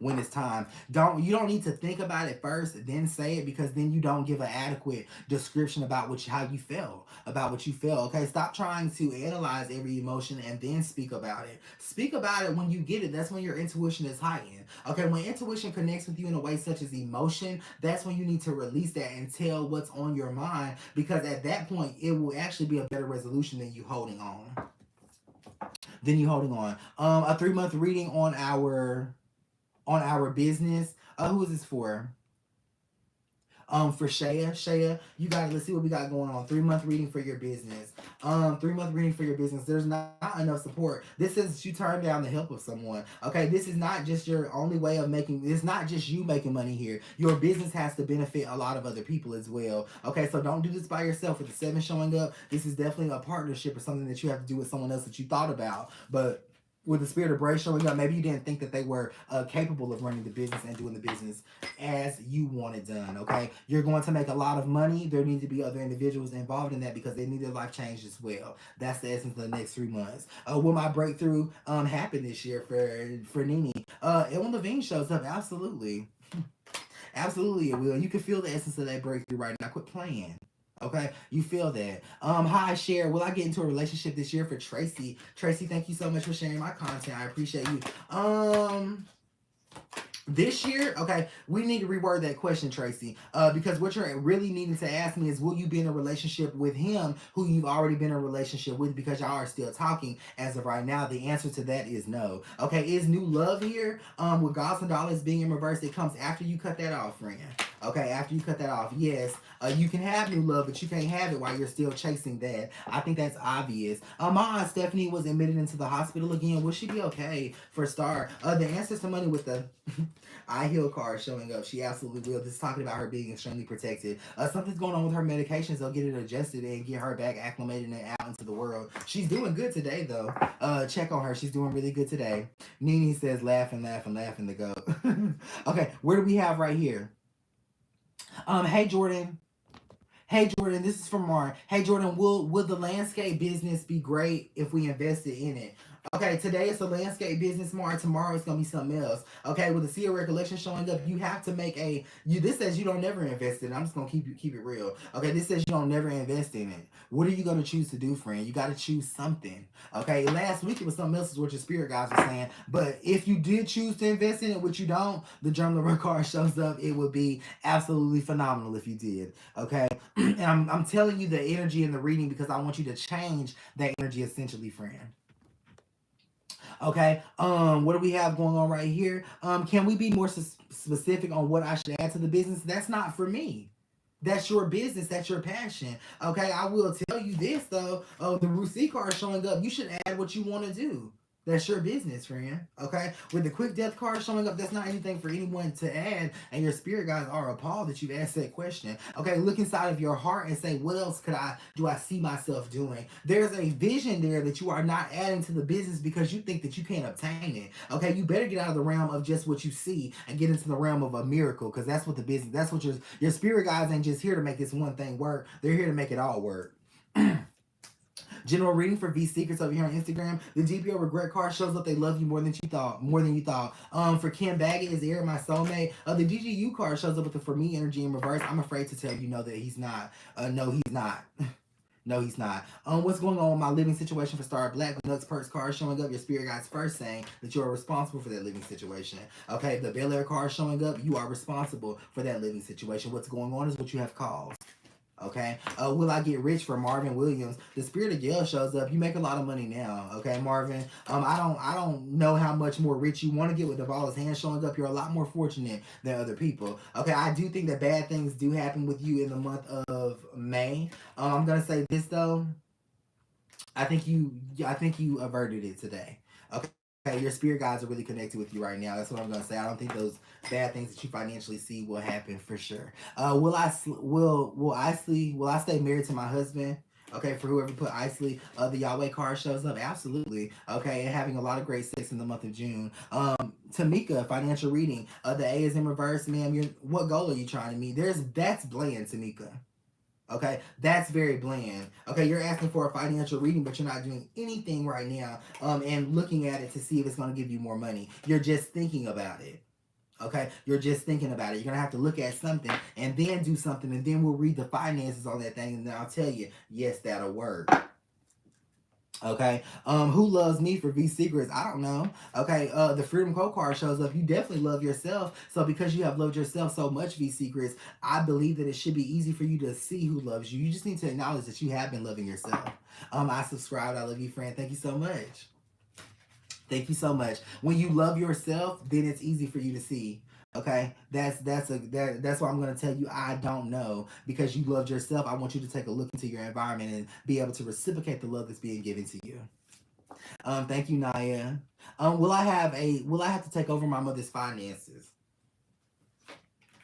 when it's time. You don't need to think about it first, then say it, because then you don't give an adequate description about how you felt, about what you feel. Okay, stop trying to analyze every emotion and then speak about it. Speak about it when you get it. That's when your intuition is heightened. Okay, when intuition connects with you in a way such as emotion, that's when you need to release that and tell what's on your mind, because at that point it will actually be a better resolution than you holding on. A 3-month reading on our business. Who is this for? For Shaya, you got it. Let's see what we got going on. 3-month reading for your business. 3-month reading for your business. There's not enough support. This says you turn down the help of someone. Okay, this is not just your only way of it's not just you making money here. Your business has to benefit a lot of other people as well. Okay, so don't do this by yourself. With the 7 showing up, this is definitely a partnership or something that you have to do with someone else that you thought about. But with the Spirit of Bray showing up, maybe you didn't think that they were capable of running the business and doing the business as you want it done, okay? You're going to make a lot of money. There need to be other individuals involved in that because they need their life changed as well. That's the essence of the next 3 months. Will my breakthrough happen this year for Nene? Ellen Levine shows up, absolutely. Absolutely it will. You can feel the essence of that breakthrough right now. Quit playing. Okay, you feel that. Hi, Cher. Will I get into a relationship this year for Tracy? Tracy, thank you so much for sharing my content. I appreciate you. This year, okay, we need to reword that question, Tracy. Because what you're really needing to ask me is, will you be in a relationship with him who you've already been in a relationship with because y'all are still talking as of right now? The answer to that is no. Okay, is new love here? With Gods and Dollars being in reverse, it comes after you cut that off, friend. Okay, after you cut that off, yes, you can have new love, but you can't have it while you're still chasing that. I think that's obvious. My aunt Stephanie was admitted into the hospital again. Will she be okay? For a start, the answers to money with the I heal card showing up. She absolutely will. This is talking about her being extremely protected. Something's going on with her medications. They'll get it adjusted and get her back acclimated and out into the world. She's doing good today, though. Check on her. She's doing really good today. Nene says, laughing, laughing, laughing to go. Okay, where do we have right here? Hey Jordan. Hey Jordan, this is from Mar. Hey Jordan, will the landscape business be great if we invested in it? Okay, today it's a landscape business, Mar. Tomorrow it's gonna be something else. Okay, with the Sea of Recollection showing up, you have to make this says you don't never invest in it. I'm just gonna keep it real. Okay, this says you don't never invest in it. What are you gonna choose to do, friend? You gotta choose something. Okay, last week it was something else, is what your spirit guys were saying. But if you did choose to invest in it, which you don't, the journaler card shows up. It would be absolutely phenomenal if you did. Okay, and I'm telling you the energy in the reading because I want you to change that energy essentially, friend. Okay, what do we have going on right here? Can we be more specific on what I should add to the business? That's not for me. That's your business. That's your passion. Okay, I will tell you this though. The Rusi card showing up. You should add what you want to do. That's your business, friend. Okay? With the quick death card showing up, that's not anything for anyone to add. And your spirit guides are appalled that you've asked that question. Okay, look inside of your heart and say, what else do I see myself doing? There's a vision there that you are not adding to the business because you think that you can't obtain it. Okay, you better get out of the realm of just what you see and get into the realm of a miracle, because that's what the business, that's what your spirit guides ain't just here to make this one thing work. They're here to make it all work. General reading for V Secrets over here on Instagram. The GPO regret card shows up. They love you more than you thought. For Kim Baggett, is Eric my soulmate? The DGU card shows up with the for me energy in reverse. I'm afraid to tell you no that he's not. No, he's not. No, he's not. What's going on with my living situation for Star Black? The Nuts Perks card showing up. Your spirit guides first saying that you are responsible for that living situation. Okay, the Bel Air card showing up. You are responsible for that living situation. What's going on is what you have caused. Okay, will I get rich for Marvin Williams? The Spirit of Gail shows up. You make a lot of money now. Okay, Marvin. I don't know how much more rich you want to get with Davala's hand showing up. You're a lot more fortunate than other people. Okay, I do think that bad things do happen with you in the month of May. I'm gonna say this though. I think you averted it today. Okay, your spirit guides are really connected with you right now. That's what I'm gonna say. I don't think those bad things that you financially see will happen for sure. Will I stay married to my husband? Okay, for whoever put Isley, the Yahweh card shows up. Absolutely. Okay, and having a lot of great sex in the month of June. Tamika, financial reading. The A is in reverse, ma'am. What goal are you trying to meet? That's bland, Tamika. Okay, that's very bland. Okay, you're asking for a financial reading, but you're not doing anything right now and looking at it to see if it's going to give you more money. You're just thinking about it. Okay, you're just thinking about it. You're going to have to look at something and then do something, and then we'll read the finances on that thing, and then I'll tell you, yes, that'll work. Okay, who loves me for V Secrets? I don't know. Okay, the Freedom Code card shows up. You definitely love yourself. So because you have loved yourself so much, V Secrets, I believe that it should be easy for you to see who loves you. You just need to acknowledge that you have been loving yourself. I subscribed. I love you, friend. Thank you so much. Thank you so much. When you love yourself, then it's easy for you to see. Okay, that's why I'm gonna tell you I don't know, because you loved yourself. I want you to take a look into your environment and be able to reciprocate the love that's being given to you. Thank you, Naya. Will I have to take over my mother's finances?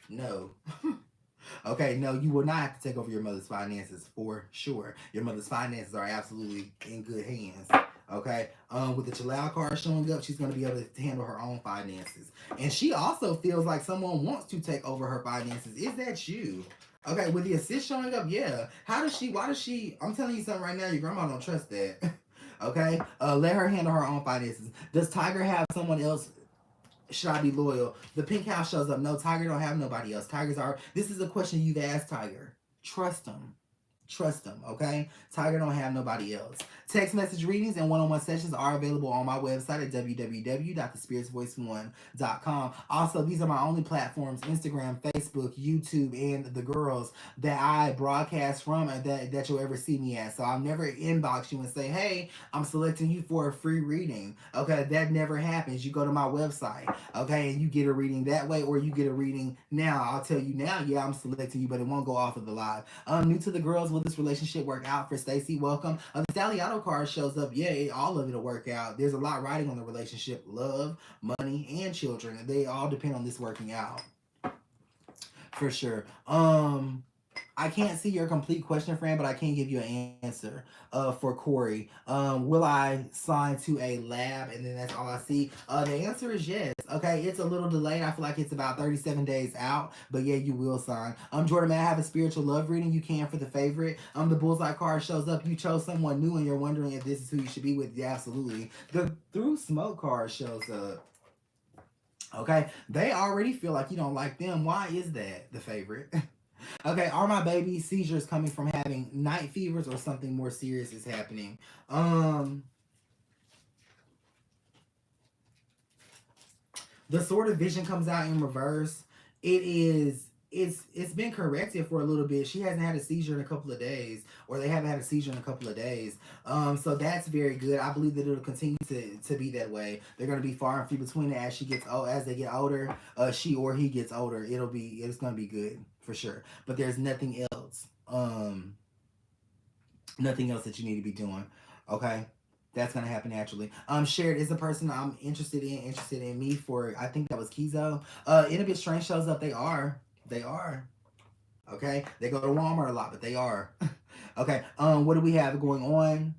No. Okay, no, you will not have to take over your mother's finances for sure. Your mother's finances are absolutely in good hands. Okay, with the Jalal card showing up, she's going to be able to handle her own finances. And she also feels like someone wants to take over her finances. Is that you? Okay, with the assist showing up, yeah. Why does she, I'm telling you something right now, your grandma don't trust that. Okay, let her handle her own finances. Does Tiger have someone else Should I be loyal? The pink house shows up. No, Tiger don't have nobody else. This is a question you've asked Tiger. Trust him. Trust them, okay? Tiger don't have nobody else. Text message readings and one-on-one sessions are available on my website at www.thespiritsvoice1.com. Also, these are my only platforms, Instagram, Facebook, YouTube, and the girls that I broadcast from and that you'll ever see me at. So I'll never inbox you and say, hey, I'm selecting you for a free reading. Okay, that never happens. You go to my website, okay, and you get a reading that way, or you get a reading now. I'll tell you now, yeah, I'm selecting you, but it won't go off of the live. New to the girls, will this relationship work out? For Stacy, welcome. The Stalliano card shows up. Yeah, all of it'll work out. There's a lot riding on the relationship: love, money, and children. They all depend on this working out, for sure. I can't see your complete question, friend, but I can give you an answer. For Corey, will I sign to a lab? And then that's all I see. The answer is yes. Okay, it's a little delayed. I feel like it's about 37 days out, but yeah, you will sign. Jordan, may I have a spiritual love reading? You can for the favorite. The bullseye card shows up. You chose someone new, and you're wondering if this is who you should be with. Yeah, absolutely. The through smoke card shows up. Okay, they already feel like you don't like them. Why is that, the favorite? Okay, are my baby seizures coming from having night fevers or something more serious is happening? The Sword of Vision comes out in reverse. It's been corrected for a little bit. She hasn't had a seizure in a couple of days, or they haven't had a seizure in a couple of days. So that's very good. I believe that it'll continue to be that way. They're gonna be far and few between it as they get older. She or he gets older. It's gonna be good for sure. But there's nothing else. Nothing else that you need to be doing. Okay. That's gonna happen naturally. Shared is the person I'm interested in me for. I think that was Kizo. In a bit strange shows up. They are. Okay. They go to Walmart a lot, but they are. Okay. What do we have going on?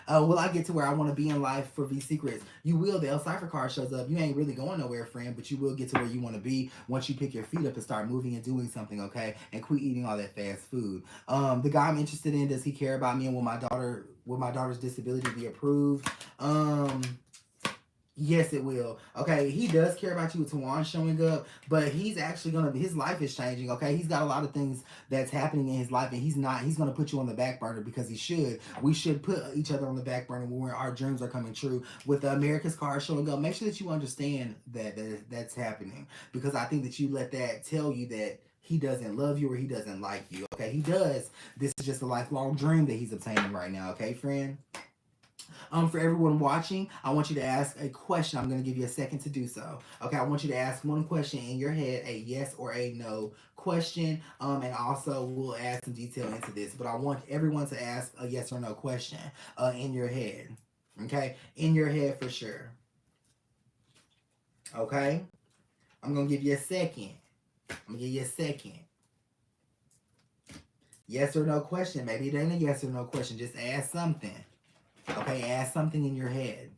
Will I get to where I want to be in life for V Secrets? You will. The El Cypher card shows up. You ain't really going nowhere, friend, but you will get to where you want to be once you pick your feet up and start moving and doing something, okay? And quit eating all that fast food. The guy I'm interested in, does he care about me, and will my daughter's disability be approved? Yes, it will. Okay, he does care about you with Tawan showing up, but he's actually his life is changing, okay? He's got a lot of things that's happening in his life, and he's gonna put you on the back burner because he should. We should put each other on the back burner when our dreams are coming true. With the America's card showing up, make sure that you understand that's happening, because I think that you let that tell you that he doesn't love you or he doesn't like you, okay? He does. This is just a lifelong dream that he's obtaining right now, okay, friend? For everyone watching, I want you to ask a question. I'm going to give you a second to do so. Okay, I want you to ask one question in your head, a yes or a no question. And also, we'll add some detail into this. But I want everyone to ask a yes or no question in your head. Okay, in your head for sure. Okay, I'm going to give you a second. Yes or no question. Maybe it ain't a yes or no question. Just ask something. Okay, ask something in your head.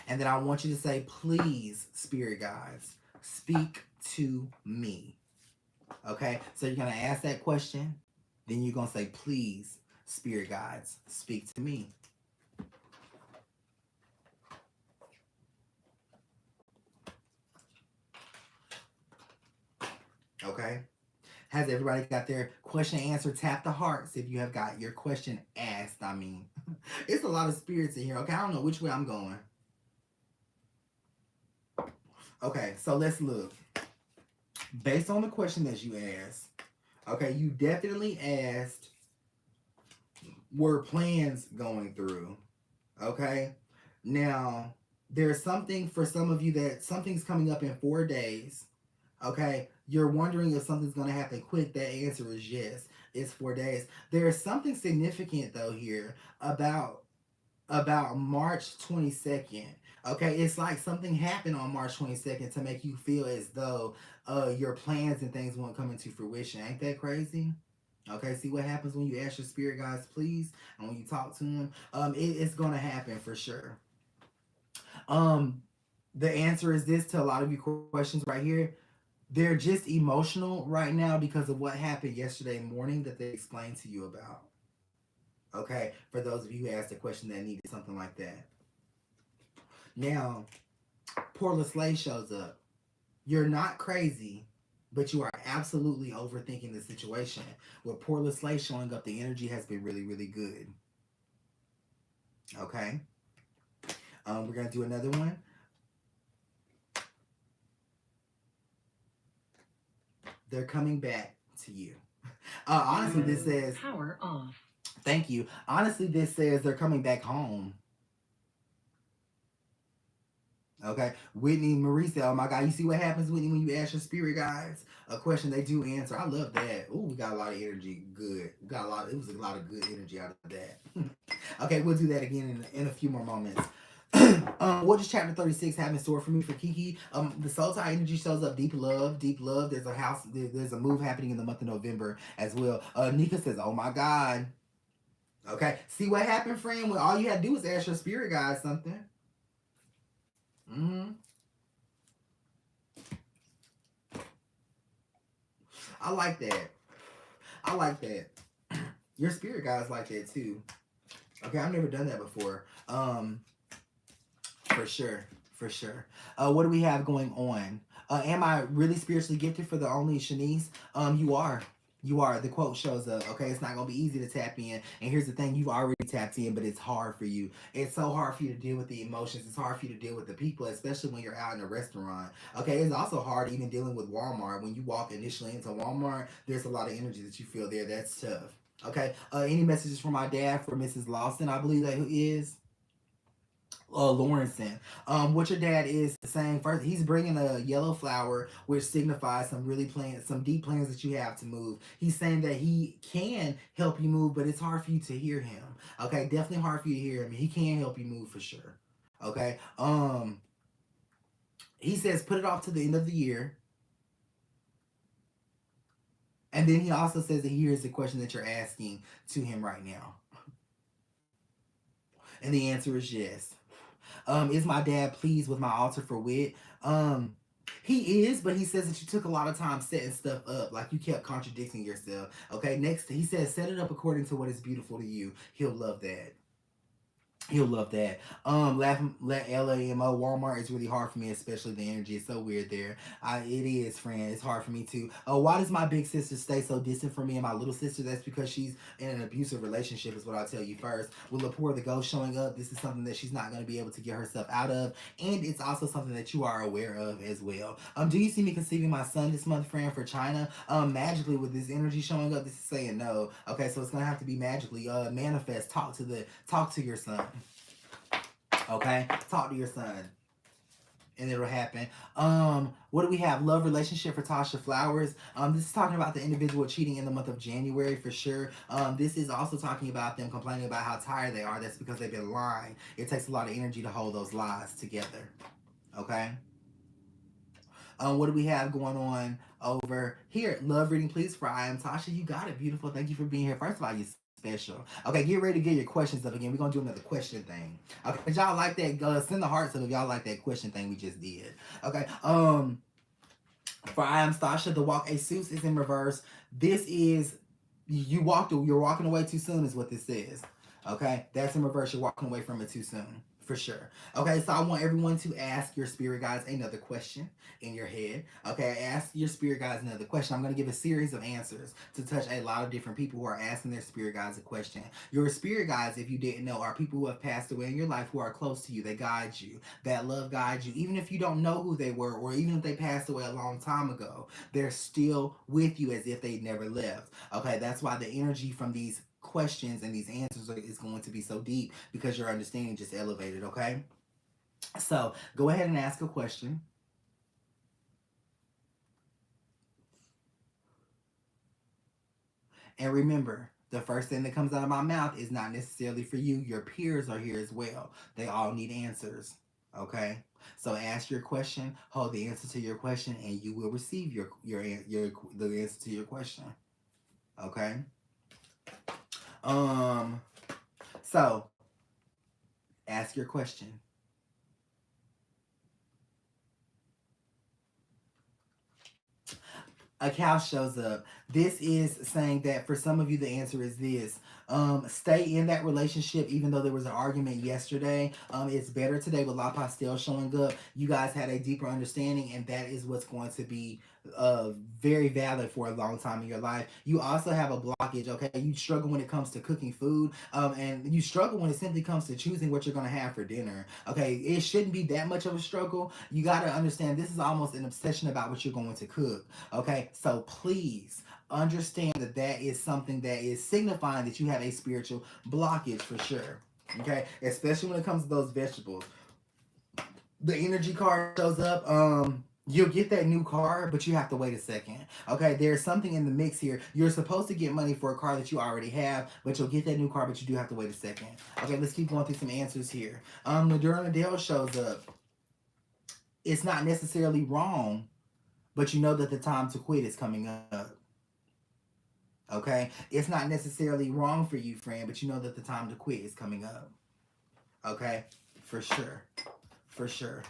And then I want you to say, please, spirit guides, speak to me. Okay, so you're going to ask that question. Then you're going to say, please, spirit guides, speak to me. Okay. Has everybody got their question answered? Tap the hearts if you have got your question asked. I mean, it's a lot of spirits in here. Okay, I don't know which way I'm going. Okay, so let's look. Based on the question that you asked, okay, you definitely asked, were plans going through? Okay, now there's something for some of you that something's coming up in 4 days. Okay, you're wondering if something's going to happen quick. That answer is yes. It's 4 days. There's something significant though here about March 22nd. Okay, it's like something happened on March 22nd to make you feel as though your plans and things won't come into fruition. Ain't that crazy? Okay, see what happens when you ask your spirit guides, please, and when you talk to them. It's going to happen for sure. The answer is this to a lot of you questions right here. They're just emotional right now because of what happened yesterday morning that they explained to you about. Okay, for those of you who asked a question that needed something like that. Now, Poor Slay shows up. You're not crazy, but you are absolutely overthinking the situation. With Poor Slay showing up, the energy has been really, really good. Okay? We're going to do another one. They're coming back to you. Honestly, this says... Power off. Thank you. Honestly, this says they're coming back home. Okay, Whitney Marie said, "Oh my God, you see what happens, Whitney, when you ask your spirit guides a question, they do answer." I love that. Oh, we got a lot of energy. Good. We got a lot. It was a lot of good energy out of that. Okay, we'll do that again in a few more moments. What does chapter 36 have in store for me for Kiki? The soul tie energy shows up. Deep love, deep love. There's a house. There's a move happening in the month of November as well. Nika says, "Oh my God." Okay, see what happened, friend? When all you had to do was ask your spirit guide something. Mm-hmm. I like that. I like that. Your spirit guides like that too. Okay, I've never done that before. For sure. For sure. What do we have going on? Am I really spiritually gifted for the only Shanice? You are. You are. The quote shows up. Okay, it's not gonna be easy to tap in. And here's the thing: you've already tapped in, but it's hard for you. It's so hard for you to deal with the emotions. It's hard for you to deal with the people, especially when you're out in a restaurant. Okay, it's also hard even dealing with Walmart. When you walk initially into Walmart, there's a lot of energy that you feel there. That's tough. Okay. Any messages from my dad for Mrs. Lawson? I believe that who is. Lawrenson. What your dad is saying first, he's bringing a yellow flower, which signifies some really plans, some deep plans that you have to move. He's saying that he can help you move, but it's hard for you to hear him. Okay, definitely hard for you to hear him. He can help you move for sure. Okay. He says put it off to the end of the year. And then he also says that here's the question that you're asking to him right now. And the answer is yes. Is my dad pleased with my altar for wit? He is, but he says that you took a lot of time setting stuff up, like you kept contradicting yourself. Okay, next he says set it up according to what is beautiful to you. He'll love that. He'll love that. Let LAMO Walmart is really hard for me, especially the energy. It's so weird there. It is, friend. It's hard for me too. Why does my big sister stay so distant from me and my little sister? That's because she's in an abusive relationship, is what I'll tell you first. With Lepore the ghost showing up, this is something that she's not going to be able to get herself out of, and it's also something that you are aware of as well. Do you see me conceiving my son this month, friend, for China? Magically with this energy showing up, this is saying no. Okay, so it's gonna have to be magically manifest. Talk to your son. Okay, talk to your son, and it'll happen. What do we have? Love relationship for Tasha Flowers. This is talking about the individual cheating in the month of January for sure. This is also talking about them complaining about how tired they are. That's because they've been lying. It takes a lot of energy to hold those lies together. Okay. What do we have going on over here? Love reading, please, for I am Tasha. You got it, beautiful. Thank you for being here. First of all, you special. Okay, get ready to get your questions up again. We're gonna do another question thing. Okay, if y'all like that, send the hearts up if y'all like that question thing we just did. Okay, for I am Stasha, the walk a suits is in reverse. This is you're walking away too soon is what this says. Okay, that's in reverse. You're walking away from it too soon. For sure. Okay, so I want everyone to ask your spirit guides another question in your head. Okay, ask your spirit guides another question. I'm going to give a series of answers to touch a lot of different people who are asking their spirit guides a question. Your spirit guides, if you didn't know, are people who have passed away in your life who are close to you. They guide you. That love guides you. Even if you don't know who they were, or even if they passed away a long time ago, they're still with you as if they never left. Okay, that's why the energy from these questions and these answers is going to be so deep, because your understanding just elevated. Okay, so go ahead and ask a question. And remember, the first thing that comes out of my mouth is not necessarily for you. Your peers are here as well. They all need answers. Okay, so ask your question, hold the answer to your question, and you will receive the answer to your question. Okay. So ask your question. A cow shows up. This is saying that for some of you, the answer is this. Stay in that relationship, even though there was an argument yesterday. It's better today with La Pastel showing up. You guys had a deeper understanding, and that is what's going to be very valid for a long time in your life. You also have a blockage, okay? You struggle when it comes to cooking food, and you struggle when it simply comes to choosing what you're going to have for dinner, okay? It shouldn't be that much of a struggle. You got to understand this is almost an obsession about what you're going to cook, okay? So please understand that that is something that is signifying that you have a spiritual blockage for sure, okay? Especially when it comes to those vegetables. The energy card shows up. You'll get that new car, but you have to wait a second. Okay, there's something in the mix here. You're supposed to get money for a car that you already have, but you'll get that new car, but you do have to wait a second. Okay, let's keep going through some answers here. Nadura Nadell shows up. It's not necessarily wrong, but you know that the time to quit is coming up. Okay, it's not necessarily wrong for you, friend, but you know that the time to quit is coming up. Okay, for sure, for sure.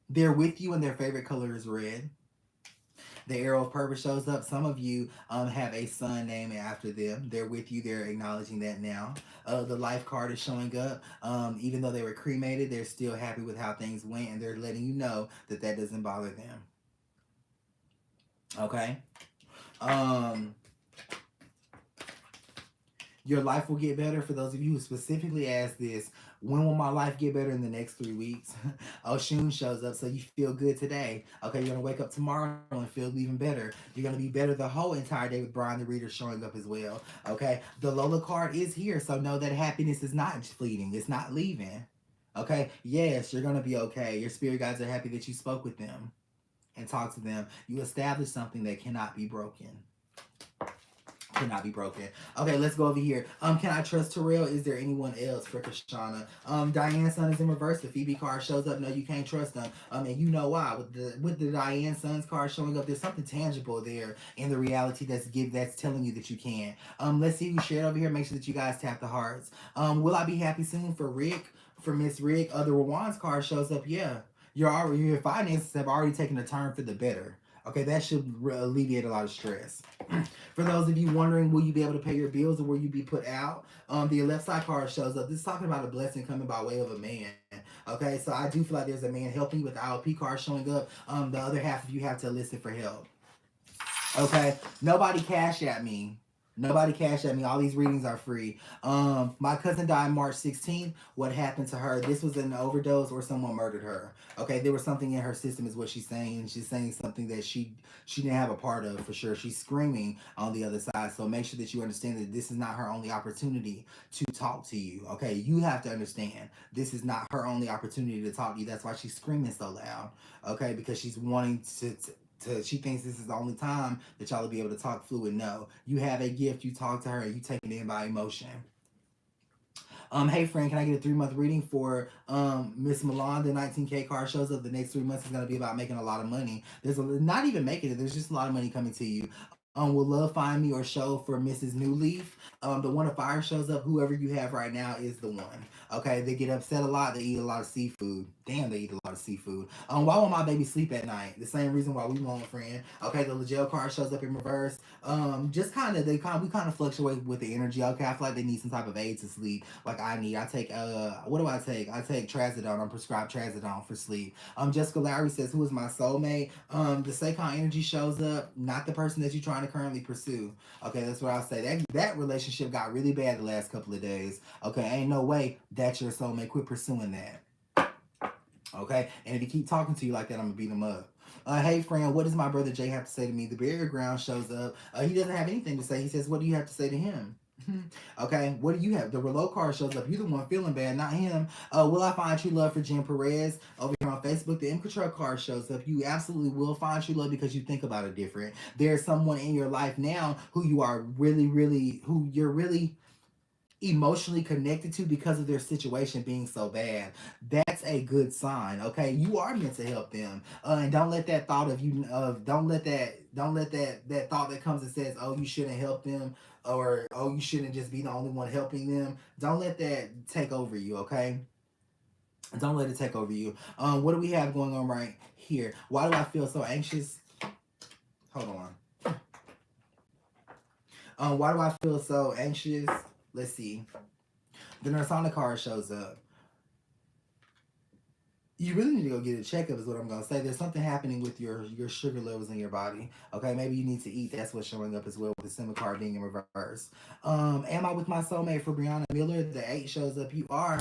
They're with you and their favorite color is red. The arrow of purpose shows up. Some of you have a son named after them. They're with you. They're acknowledging that now. The life card is showing up. Even though they were cremated, they're still happy with how things went, and they're letting you know that that doesn't bother them. Okay? Your life will get better. For those of you who specifically asked this, when will my life get better in the next 3 weeks? Oshun shows up, so you feel good today. Okay, you're going to wake up tomorrow and feel even better. You're going to be better the whole entire day with Brian the Reader showing up as well. Okay, the Lola card is here, so know that happiness is not fleeting. It's not leaving. Okay, yes, you're going to be okay. Your spirit guides are happy that you spoke with them and talked to them. You established something that cannot be broken. Cannot be broken. Okay, let's go over here. Can I trust Terrell? Is there anyone else for Kashana? Diane's son is in reverse. The Phoebe card shows up. No, you can't trust them. And you know why? With the Diane son's card showing up, there's something tangible there in the reality that's telling you that you can. Let's see who shared over here. Make sure that you guys tap the hearts. Will I be happy soon for Rick? For Miss Rick? The Rawan's card shows up. Yeah, your finances have already taken a turn for the better. Okay, that should alleviate a lot of stress. For those of you wondering, will you be able to pay your bills or will you be put out? The left side card shows up. This is talking about a blessing coming by way of a man. Okay, so I do feel like there's a man helping you with the IOP card showing up. The other half of you have to elicit for help. Okay, nobody cash at me. Nobody cash at me. All these readings are free. My cousin died March 16th. What happened to her? This was an overdose or someone murdered her. Okay, there was something in her system is what she's saying. She's saying something that she didn't have a part of for sure. She's screaming on the other side. So make sure that you understand that this is not her only opportunity to talk to you. Okay, you have to understand this is not her only opportunity to talk to you. That's why she's screaming so loud. Okay, because she's wanting to she thinks this is the only time that y'all will be able to talk fluid. No, you have a gift. You talk to her and you take it in by emotion. Hey friend, can I get a 3-month reading for Miss Milan? The 19K card shows up. The next 3 months is going to be about making a lot of money. Not even making it. There's just a lot of money coming to you. Will love find me or show for Mrs. Newleaf? The one of fire shows up. Whoever you have right now is the one. Okay, they get upset a lot. They eat a lot of seafood. Damn, they eat a lot of seafood. Why won't my baby sleep at night? The same reason why we won't, friend. Okay, the Legel card shows up in reverse. Just we kind of fluctuate with the energy. Okay, I feel like they need some type of aid to sleep. Like I need. I take what do I take? I take Trazodone. I'm prescribed Trazodone for sleep. Jessica Lowry says, who is my soulmate? The Seikon energy shows up. Not the person that you're trying to currently pursue. Okay, that's what I'll say. That relationship got really bad the last couple of days. Okay, ain't no way that's your soulmate. Quit pursuing that. Okay, and if he keep talking to you like that, I'm gonna beat him up. Hey friend, what does my brother Jay have to say to me? The Barrier Ground shows up. He doesn't have anything to say. He says, what do you have to say to him? Okay, what do you have? The Reload card shows up. You're the one feeling bad, not him. Will I find true love for Jen Perez? Over here on Facebook, the M Control card shows up. You absolutely will find true love because you think about it different. There's someone in your life now who you are who you're really emotionally connected to because of their situation being so bad. That's a good sign. Okay, you are meant to help them, and don't let that thought don't let that thought that comes and says, oh, you shouldn't help them, or oh, you shouldn't just be the only one helping them. Don't let that take over you. Okay, Don't let it take over you. What do we have going on right here? Why do I feel so anxious? Hold on. Why do I feel so anxious? Let's see. The Narsana card shows up. You really need to go get a checkup is what I'm going to say. There's something happening with your sugar levels in your body. Okay, maybe you need to eat. That's what's showing up as well with the Sima card being in reverse. Am I with my soulmate for Brianna Miller? The 8 shows up. You are.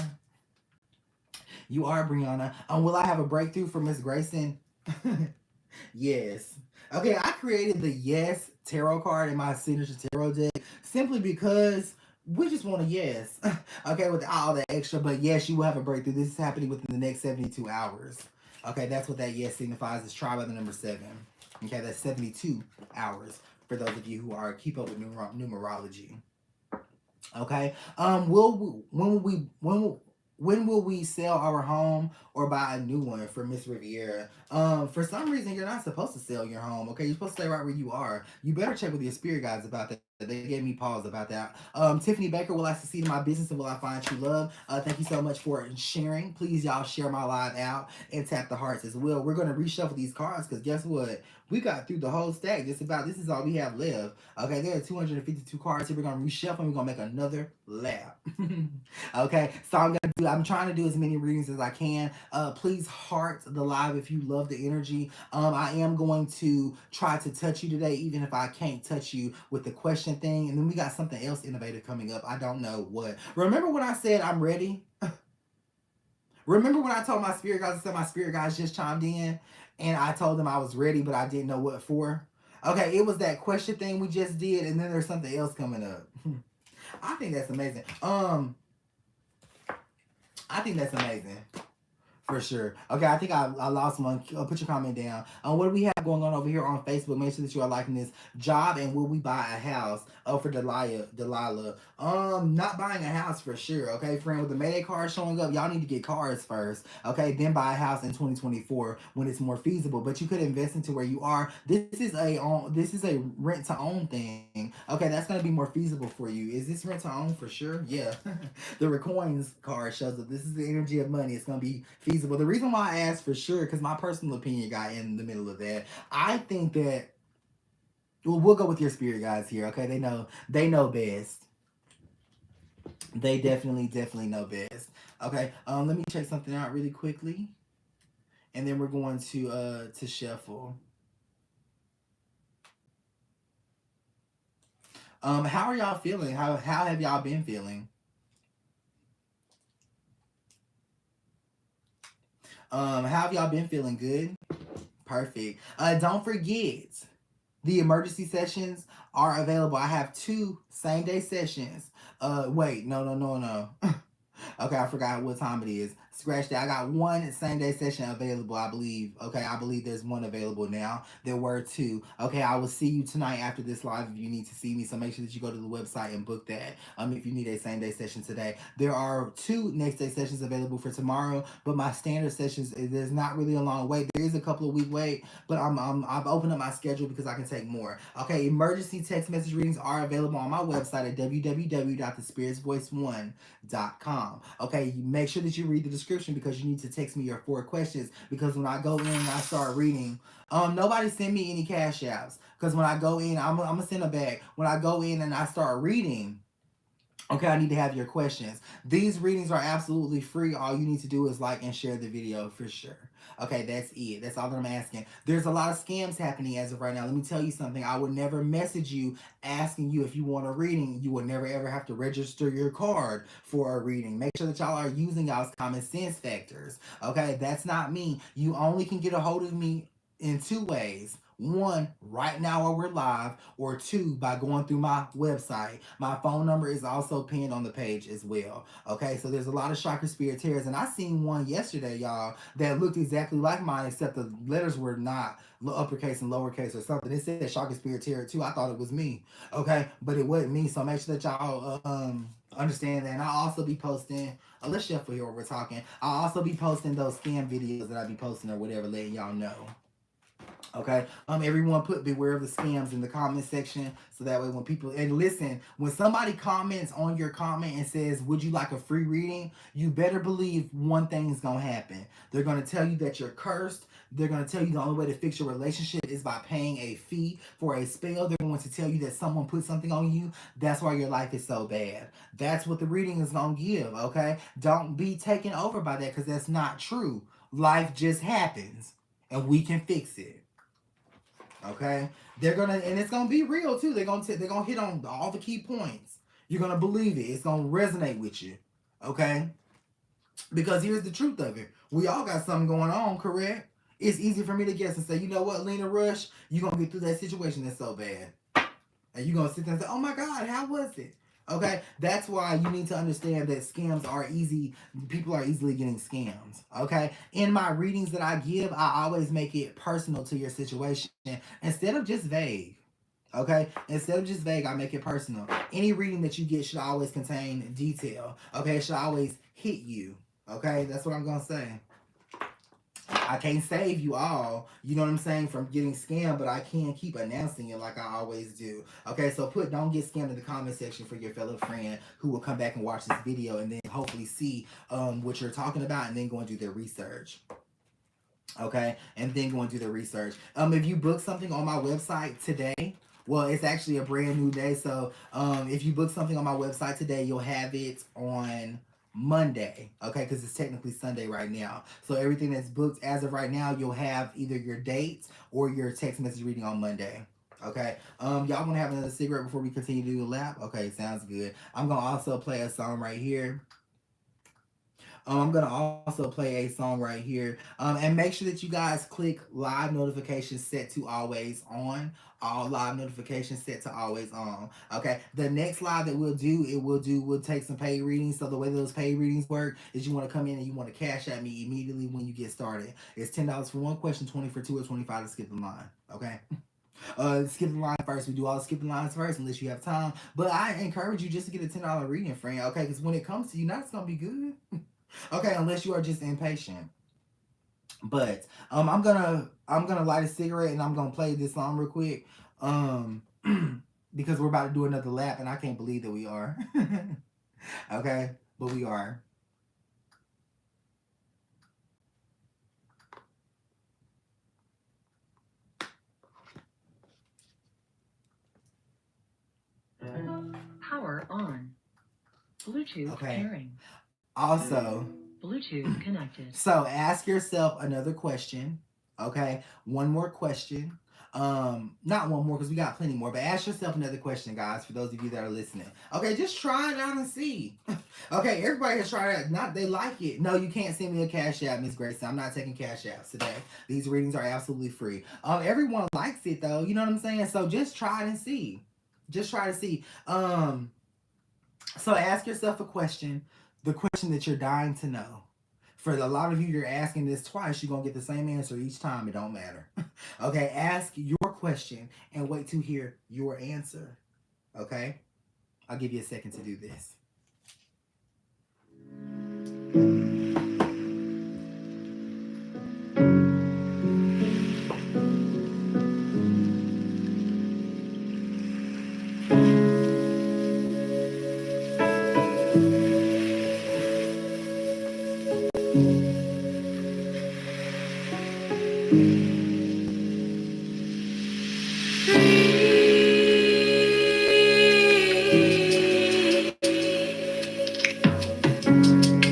You are, Brianna. Will I have a breakthrough for Miss Grayson? Yes. Okay, I created the Yes tarot card in my signature tarot deck simply because we just want a yes. Okay, with all the extra, but yes, you will have a breakthrough. This is happening within the next 72 hours. Okay, that's what that yes signifies. It's try by the number 7. Okay, that's 72 hours for those of you who are keep up with numerology. Okay. When will we sell our home or buy a new one for Miss Riviera? For some reason you're not supposed to sell your home. Okay, you're supposed to stay right where you are. You better check with your spirit guides about that. They gave me pause about that. Tiffany Baker, will I succeed in my business and will I find true love? Thank you so much for sharing. Please, y'all, share my live out and tap the hearts as well. We're gonna reshuffle these cards because guess what? We got through the whole stack. This is all we have left. Okay, there are 252 cards here. We're gonna reshuffle and we're gonna make another lap. Okay, so I'm trying to do as many readings as I can. Please heart the live if you love the energy. I am going to try to touch you today, even if I can't touch you with the question thing. And then we got something else innovative coming up. I don't know what. Remember when I said I'm ready? Remember when I told my spirit guys, I said my spirit guys just chimed in and I told them I was ready, but I didn't know what for? Okay, it was that question thing we just did, and then there's something else coming up. I think that's amazing. I think that's amazing. For sure. Okay, I think I lost one. Put your comment down. What do we have going on over here on Facebook? Make sure that you are liking this. Job and will we buy a house? Oh, for Delilah. Not buying a house for sure. Okay, friend, with the Mayday card showing up, y'all need to get cars first. Okay, then buy a house in 2024 when it's more feasible. But you could invest into where you are. This is a rent to own thing. Okay, that's gonna be more feasible for you. Is this rent to own for sure? Yeah. The Recoins card shows up. This is the energy of money. It's gonna be feasible. The reason why I asked for sure, because my personal opinion got in the middle of that. I think that we'll go with your spirit guides here. Okay, they know best. They definitely know best. Okay, let me check something out really quickly, and then we're going to shuffle. How are y'all feeling? How have y'all been feeling? How have y'all been feeling? Good? Perfect. Don't forget, the emergency sessions are available. I have 2 same day sessions. Wait, no. Okay, I forgot what time it is. Scratch that. I got 1 same day session available, I believe. Okay, I believe there's 1 available now. There were 2. Okay, I will see you tonight after this live if you need to see me. So make sure that you go to the website and book that. If you need a same day session today. There are 2 next day sessions available for tomorrow, but my standard sessions, there's not really a long wait. There is a couple of week wait, but I've opened up my schedule because I can take more. Okay, emergency text message readings are available on my website at www.thespiritsvoice1.com. Okay, make sure that you read the description because you need to text me your 4 questions, because when I go in and I start reading, nobody send me any cash apps, because when I go in, I'm gonna send a bag. When I go in and I start reading, okay, I need to have your questions. These readings are absolutely free. All you need to do is like and share the video for sure. Okay, that's it. That's all that I'm asking. There's a lot of scams happening as of right now. Let me tell you something. I would never message you asking you if you want a reading. You will never ever have to register your card for a reading. Make sure that y'all are using y'all's common sense factors. Okay, that's not me. You only can get a hold of me in 2 ways. 1, right now while we're live, or 2, by going through my website. My phone number is also pinned on the page as well. Okay, so there's a lot of chakra spirit tears, and I seen one yesterday, y'all, that looked exactly like mine, except the letters were not uppercase and lowercase or something. It said chakra spirit tear too. I thought it was me. Okay, but it wasn't me. So make sure that y'all understand that. And I'll also be posting. Let's shuffle here while we're talking. I'll also be posting those scam videos that I be posting or whatever, letting y'all know. Okay. Everyone put beware of the scams in the comment section so that way when people and listen, when somebody comments on your comment and says, "Would you like a free reading?" You better believe one thing is gonna happen. They're gonna tell you that you're cursed. They're gonna tell you the only way to fix your relationship is by paying a fee for a spell. They're going to tell you that someone put something on you. That's why your life is so bad. That's what the reading is gonna give. Okay. Don't be taken over by that because that's not true. Life just happens and we can fix it. Okay, they're gonna, and it's gonna be real too. They're gonna hit on all the key points. You're gonna believe it. It's gonna resonate with you. Okay, because here's the truth of it. We all got something going on, correct? It's easy for me to guess and say, you know what, Lena Rush, you're gonna get through that situation that's so bad, and you're gonna sit there and say, oh my God, how was it? Okay, that's why you need to understand that scams are easy. People are easily getting scams. Okay, in my readings that I give, I always make it personal to your situation instead of just vague. Okay, instead of just vague, I make it personal. Any reading that you get should always contain detail. Okay, it should always hit you. Okay, that's what I'm gonna say. I can't save you all, you know what I'm saying, from getting scammed, but I can keep announcing it like I always do. Okay, so put "don't get scammed" in the comment section for your fellow friend who will come back and watch this video and then hopefully see what you're talking about and then go and do their research. Okay, and then go and do their research. If you book something on my website today, well, it's actually a brand new day, so if you book something on my website today, you'll have it on Monday, okay, because it's technically Sunday right now. So everything that's booked as of right now, you'll have either your dates or your text message reading on Monday. Okay. Y'all gonna have another cigarette before we continue to do the lap? Okay, sounds good. I'm gonna also play a song right here. I'm gonna also play a song right here. And make sure that you guys click live notifications set to always on. All live notifications set to always on. Okay. The next live that we'll take some paid readings. So the way those paid readings work is you want to come in and you want to cash at me immediately when you get started. It's $10 for one question, 20 for two, or 25 to skip the line. Okay. Skip the line first. We do all the skipping lines first unless you have time. But I encourage you just to get a $10 reading, friend. Okay, because when it comes to you, now it's gonna be good. Okay, unless you are just impatient. But I'm gonna light a cigarette and I'm gonna play this song real quick. Because we're about to do another lap and I can't believe that we are. Okay, but we are. Power on. Bluetooth pairing. Also, Bluetooth connected. So ask yourself another question. Okay, one more question. Not one more because we got plenty more, but ask yourself another question, guys, for those of you that are listening. Okay, just try it out and see. Okay, everybody has tried it. Not they like it. No, you can't send me a cash app, Miss Grace. I'm not taking cash apps today. These readings are absolutely free. Everyone likes it though. You know what I'm saying? So just try it and see. Just try to see. So ask yourself a question. The question that you're dying to know. For a lot of you, you're asking this twice. You're going to get the same answer each time. It don't matter. Okay, ask your question and wait to hear your answer. Okay? I'll give you a second to do this.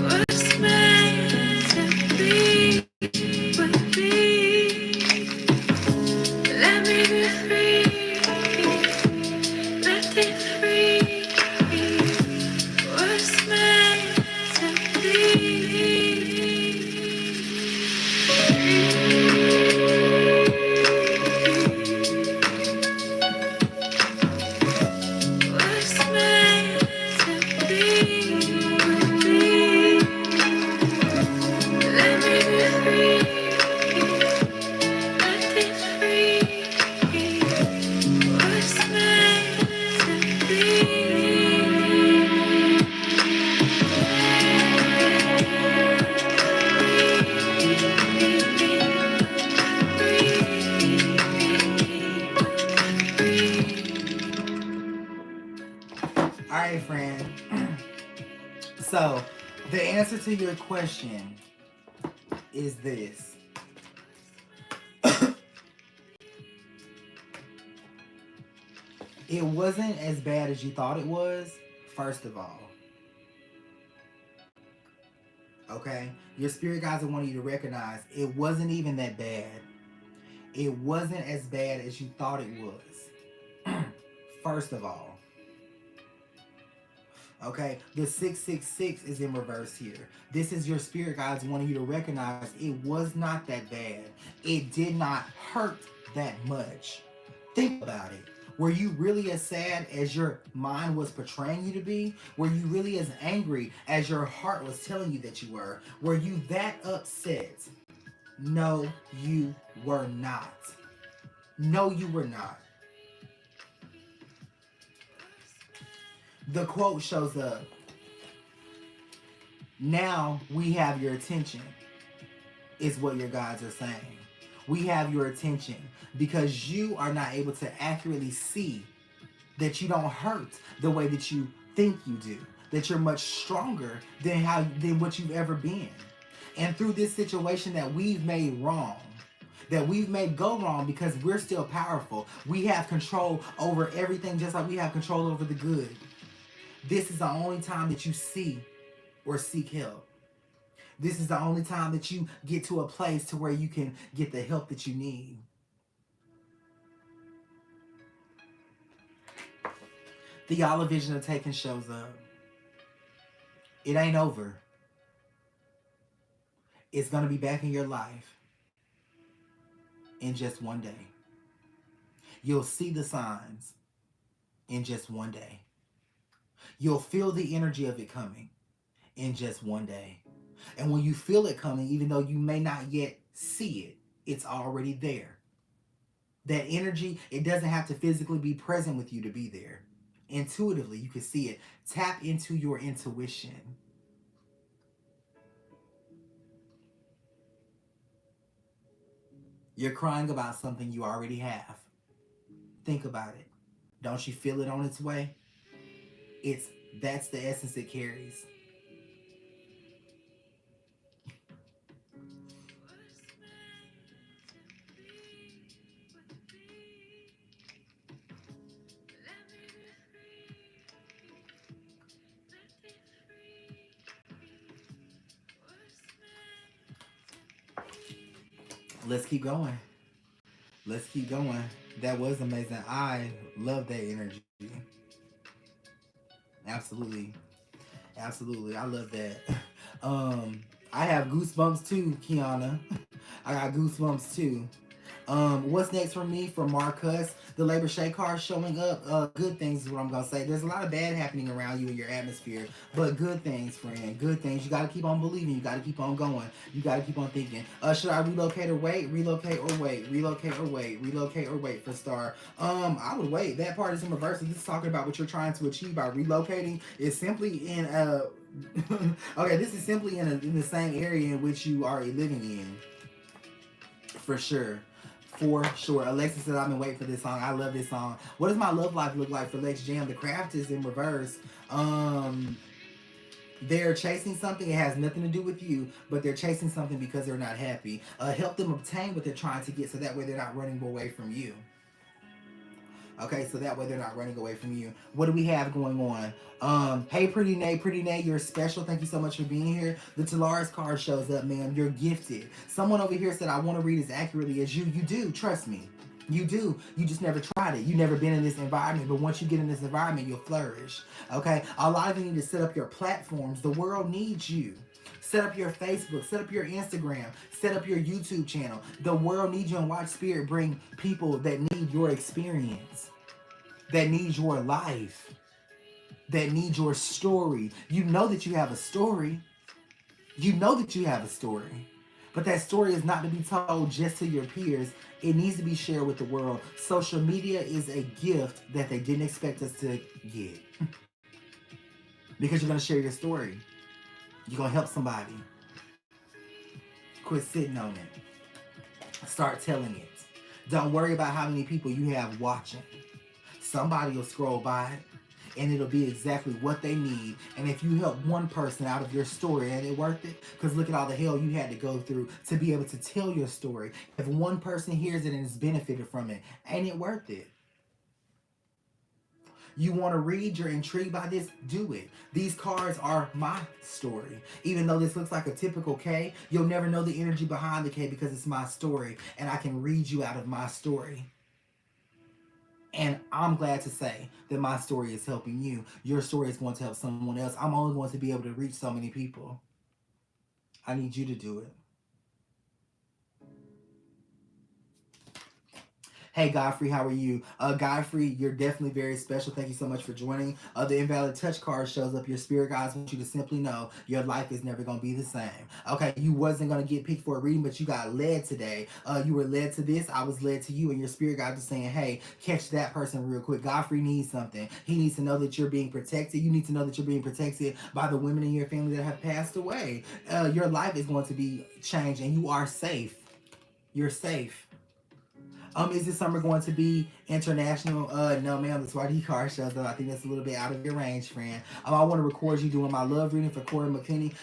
What's friend. So, the answer to your question is this. It wasn't as bad as you thought it was, first of all. Okay? Your spirit guides want you to recognize it wasn't even that bad. It wasn't as bad as you thought it was. First of all. Okay? The 666 is in reverse here. This is your spirit guides wanting you to recognize it was not that bad. It did not hurt that much. Think about it. Were you really as sad as your mind was portraying you to be? Were you really as angry as your heart was telling you that you were? Were you that upset? No, you were not. No, you were not. The quote shows up. Now we have your attention, is what your guides are saying. We have your attention because you are not able to accurately see that you don't hurt the way that you think you do, that you're much stronger than what you've ever been. And through this situation that we've made wrong, that we've made go wrong because we're still powerful, we have control over everything just like we have control over the good. This is the only time that you see or seek help. This is the only time that you get to a place to where you can get the help that you need. The Olive Vision of Taking shows up. It ain't over. It's going to be back in your life in just one day. You'll see the signs in just one day. You'll feel the energy of it coming in just one day. And when you feel it coming, even though you may not yet see it, it's already there. That energy, it doesn't have to physically be present with you to be there. Intuitively, you can see it. Tap into your intuition. You're crying about something you already have. Think about it. Don't you feel it on its way? That's the essence it carries. Let's keep going. Let's keep going. That was amazing. I love that energy. Absolutely. Absolutely. I love that. I have goosebumps too, Kiana. I got goosebumps too. What's next for me? For Marcus, the Labor Shea card showing up. Good things is what I'm gonna say. There's a lot of bad happening around you in your atmosphere, but good things, friend. Good things. You gotta keep on believing. You gotta keep on going. You gotta keep on thinking. Should I relocate or wait? Relocate or wait? Relocate or wait? Relocate or wait for Star? I would wait. That part is in reverse. This is talking about what you're trying to achieve by relocating. It's simply in okay, this is simply in the same area in which you are living in. For sure. For sure. Alexis said, I've been waiting for this song. I love this song. What does my love life look like for Lex Jam? The craft is in reverse. They're chasing something. It has nothing to do with you, but they're chasing something because they're not happy. Help them obtain what they're trying to get so that way they're not running away from you. Okay, so that way they're not running away from you. What do we have going on? Hey, Pretty Nay, you're special. Thank you so much for being here. The Talaris card shows up, man. You're gifted. Someone over here said, I want to read as accurately as you. You do, trust me. You do. You just never tried it. You've never been in this environment, but once you get in this environment, you'll flourish. Okay, a lot of you need to set up your platforms. The world needs you. Set up your Facebook, set up your Instagram, set up your YouTube channel. The world needs you, and watch Spirit bring people that need your experience, that need your life, that need your story. You know that you have a story. You know that you have a story. But that story is not to be told just to your peers. It needs to be shared with the world. Social media is a gift that they didn't expect us to get. Because you're going to share your story. You're going to help somebody. Quit sitting on it. Start telling it. Don't worry about how many people you have watching. Somebody will scroll by it. and it'll be exactly what they need. And if you help one person out of your story, ain't it worth it? Because look at all the hell you had to go through to be able to tell your story. If one person hears it and is benefited from it, ain't it worth it? You want to read, you're intrigued by this, do it. These cards are my story. Even though this looks like a typical K, you'll never know the energy behind the K because it's my story, and I can read you out of my story. And I'm glad to say that my story is helping you. Your story is going to help someone else. I'm only going to be able to reach so many people. I need you to do it. Hey, Godfrey, how are you? Godfrey, you're definitely very special. Thank you so much for joining. The Invalid Touch card shows up. Your spirit guides want you to simply know your life is never going to be the same. Okay, you wasn't going to get picked for a reading, but you got led today. You were led to this. I was led to you, and your spirit guide is saying, hey, catch that person real quick. Godfrey needs something. He needs to know that you're being protected. You need to know that you're being protected by the women in your family that have passed away. Your life is going to be changed, and you are safe. You're safe. Is this summer going to be international? No, ma'am. That's why the card shows up. I think that's a little bit out of your range, friend. I want to record you doing my love reading for Corey McKinney.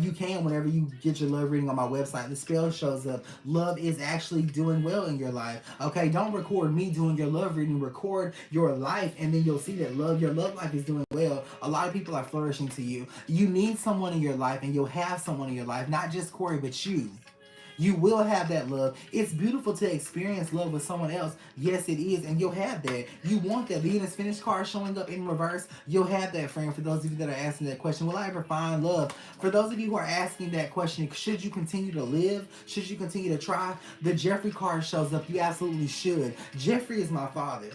You can whenever you get your love reading on my website. The spell shows up. Love is actually doing well in your life. Okay, don't record me doing your love reading. Record your life, and then you'll see that your love life is doing well. A lot of people are flourishing to you. You need someone in your life, and you'll have someone in your life. Not just Corey, but you. You will have that love. It's beautiful to experience love with someone else. Yes, it is. And you'll have that. You want that. Venus finished card showing up in reverse. You'll have that, friend. For those of you that are asking that question, will I ever find love? For those of you who are asking that question, should you continue to live? Should you continue to try? The Jeffrey card shows up. You absolutely should. Jeffrey is my father.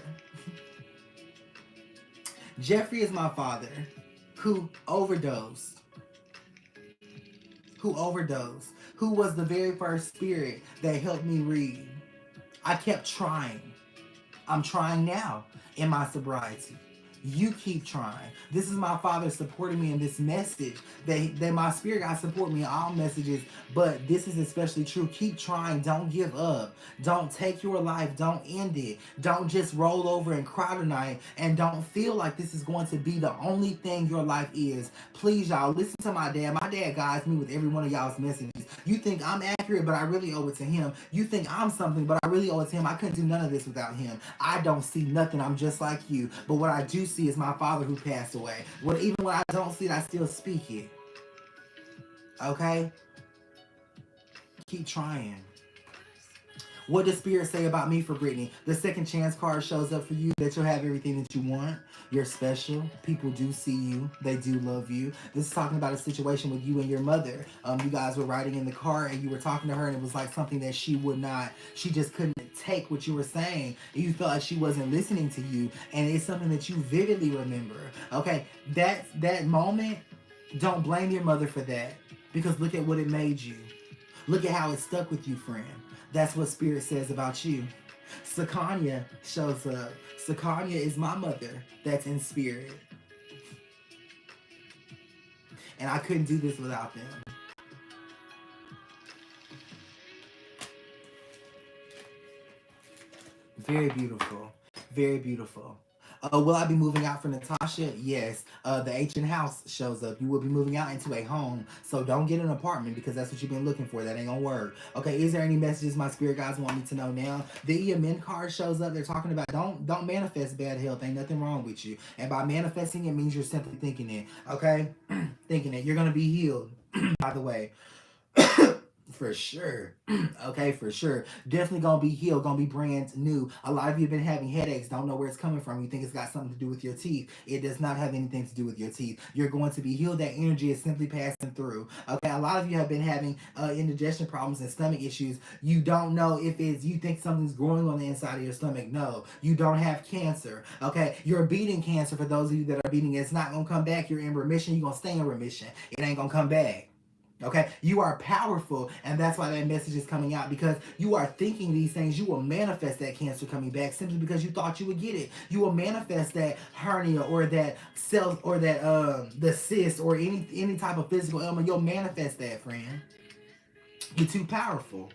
Jeffrey is my father who overdosed. Who was the very first spirit that helped me read. I kept trying. I'm trying now in my sobriety. You keep trying. This is my father supporting me in this message. That my spirit guides support me in all messages, but this is especially true. Keep trying. Don't give up. Don't take your life. Don't end it. Don't just roll over and cry tonight, and don't feel like this is going to be the only thing your life is. Please, y'all, listen to my dad. My dad guides me with every one of y'all's messages. You think I'm accurate, but I really owe it to him. You think I'm something, but I really owe it to him. I couldn't do none of this without him. I don't see nothing. I'm just like you. But what I do see is my father who passed away. Even when I don't see it, I still speak it. Okay? Keep trying. What does Spirit say about me for Brittany? The second chance card shows up for you that you'll have everything that you want. You're special. People do see you. They do love you. This is talking about a situation with you and your mother. You guys were riding in the car and you were talking to her, and it was like something that she just couldn't take what you were saying. You felt like she wasn't listening to you, and it's something that you vividly remember. Okay, that moment, don't blame your mother for that, because look at what it made you. Look at how it stuck with you, friend. That's what Spirit says about you. Sakanya shows up. Sakanya is my mother that's in spirit. And I couldn't do this without them. Very beautiful. Very beautiful. Will I be moving out for Natasha? Yes. The ancient house shows up. You will be moving out into a home. So don't get an apartment, because that's what you've been looking for. That ain't gonna work. Okay, is there any messages my spirit guides want me to know now? The EMN card shows up. They're talking about don't manifest bad health. Ain't nothing wrong with you. And by manifesting, it means you're simply thinking it. Okay? Thinking it. You're gonna be healed, by the way. For sure. Okay, for sure. Definitely gonna be healed, gonna be brand new. A lot of you have been having headaches, don't know where it's coming from. You think it's got something to do with your teeth. It does not have anything to do with your teeth. You're going to be healed. That energy is simply passing through. Okay, a lot of you have been having indigestion problems and stomach issues. You don't know if you think something's growing on the inside of your stomach. No, you don't have cancer. Okay, you're beating cancer. For those of you that are beating it, it's not gonna come back. You're in remission. You're gonna stay in remission. It ain't gonna come back. Okay, you are powerful, and that's why that message is coming out, because you are thinking these things. You will manifest that cancer coming back simply because you thought you would get it. You will manifest that hernia or that cell or that the cyst or any type of physical ailment. You'll manifest that, friend. You're too powerful.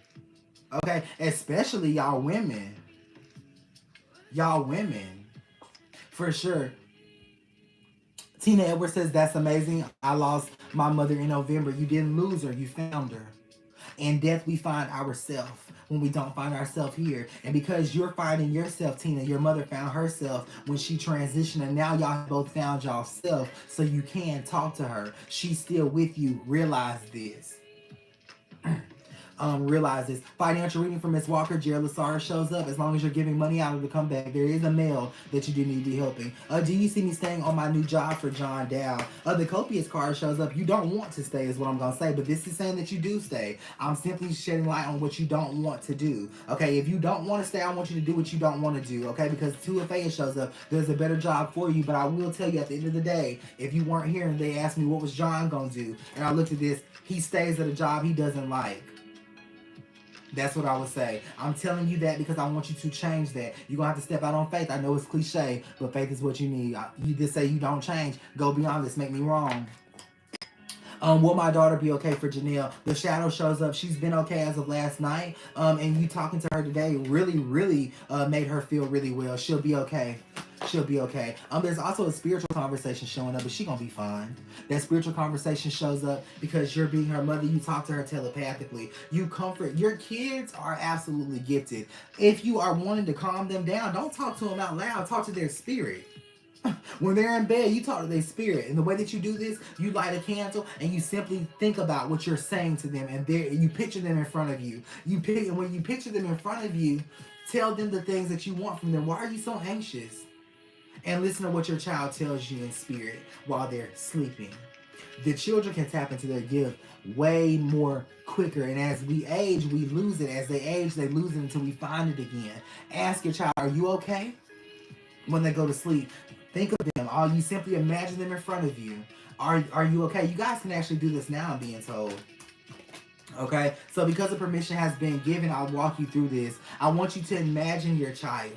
Okay, especially y'all women. Y'all women, for sure. Tina Edwards says, that's amazing. I lost my mother in November. You didn't lose her, you found her. In death, we find ourselves when we don't find ourselves here. And because you're finding yourself, Tina, your mother found herself when she transitioned, and now y'all both found y'all self, so you can talk to her. She's still with you. Realize this. Realize this. Financial reading from Miss Walker. Jared Lasar shows up. As long as you're giving money out of the comeback, there is a mail that you do need to be helping. Do you see me staying on my new job for John Dow? The copious card shows up. You don't want to stay is what I'm going to say, but this is saying that you do stay. I'm simply shedding light on what you don't want to do. Okay, if you don't want to stay, I want you to do what you don't want to do. Okay, because Two of Faya shows up. There's a better job for you, but I will tell you at the end of the day, if you weren't here and they asked me what was John going to do, and I looked at this, he stays at a job he doesn't like. That's what I would say. I'm telling you that because I want you to change that. You're going to have to step out on faith. I know it's cliche, but faith is what you need. You just say you don't change. Go beyond this. Make me wrong. Will my daughter be okay for Janelle? The shadow shows up. She's been okay as of last night. And you talking to her today really made her feel really well. She'll be okay. She'll be okay. There's also a spiritual conversation showing up, but she's gonna be fine. That spiritual conversation shows up because you're being her mother. You talk to her telepathically. You comfort. Your kids are absolutely gifted. If you are wanting to calm them down, don't talk to them out loud. Talk to their spirit. When they're in bed, you talk to their spirit. And the way that you do this, you light a candle and you simply think about what you're saying to them. And you picture them in front of you. And when you picture them in front of you, tell them the things that you want from them. Why are you so anxious? And listen to what your child tells you in spirit while they're sleeping. The children can tap into their gift way more quicker. And as we age, we lose it. As they age, they lose it until we find it again. Ask your child, are you okay? When they go to sleep, think of them. You simply imagine them in front of you. Are you okay? You guys can actually do this now, I'm being told. Okay? So because the permission has been given, I'll walk you through this. I want you to imagine your child.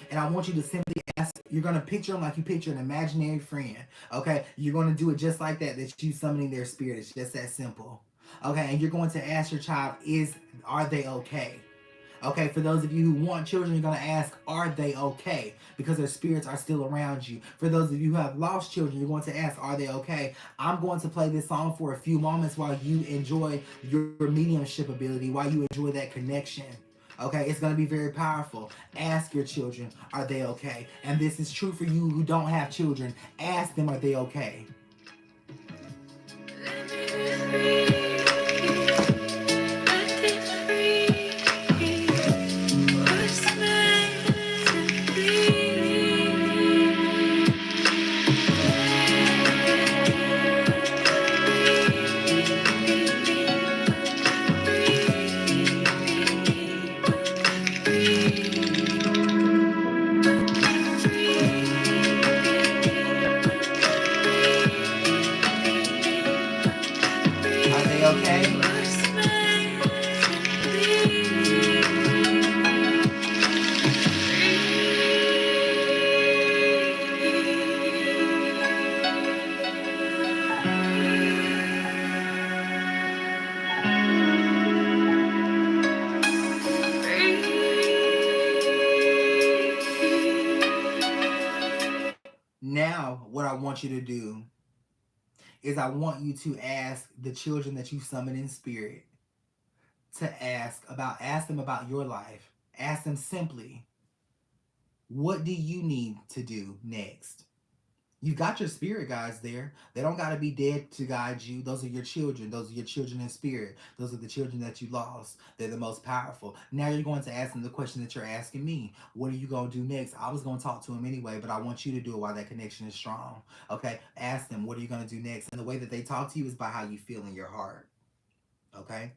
And I want you to simply ask, you're going to picture them like you picture an imaginary friend. Okay? You're going to do it just like that you summoning their spirit. It's just that simple. Okay? And you're going to ask your child, are they okay? Okay, for those of you who want children, you're going to ask, are they okay? Because their spirits are still around you. For those of you who have lost children, you're going to ask, are they okay? I'm going to play this song for a few moments while you enjoy your mediumship ability, while you enjoy that connection. Okay, it's going to be very powerful. Ask your children, are they okay? And this is true for you who don't have children. Ask them, are they okay? Now, what I want you to do is I want you to ask the children that you summon in spirit to ask them about your life. Ask them simply, what do you need to do next? You've got your spirit guides there. They don't got to be dead to guide you. Those are your children. Those are your children in spirit. Those are the children that you lost. They're the most powerful. Now you're going to ask them the question that you're asking me. What are you going to do next? I was going to talk to them anyway, but I want you to do it while that connection is strong. Okay? Ask them, what are you going to do next? And the way that they talk to you is by how you feel in your heart. Okay?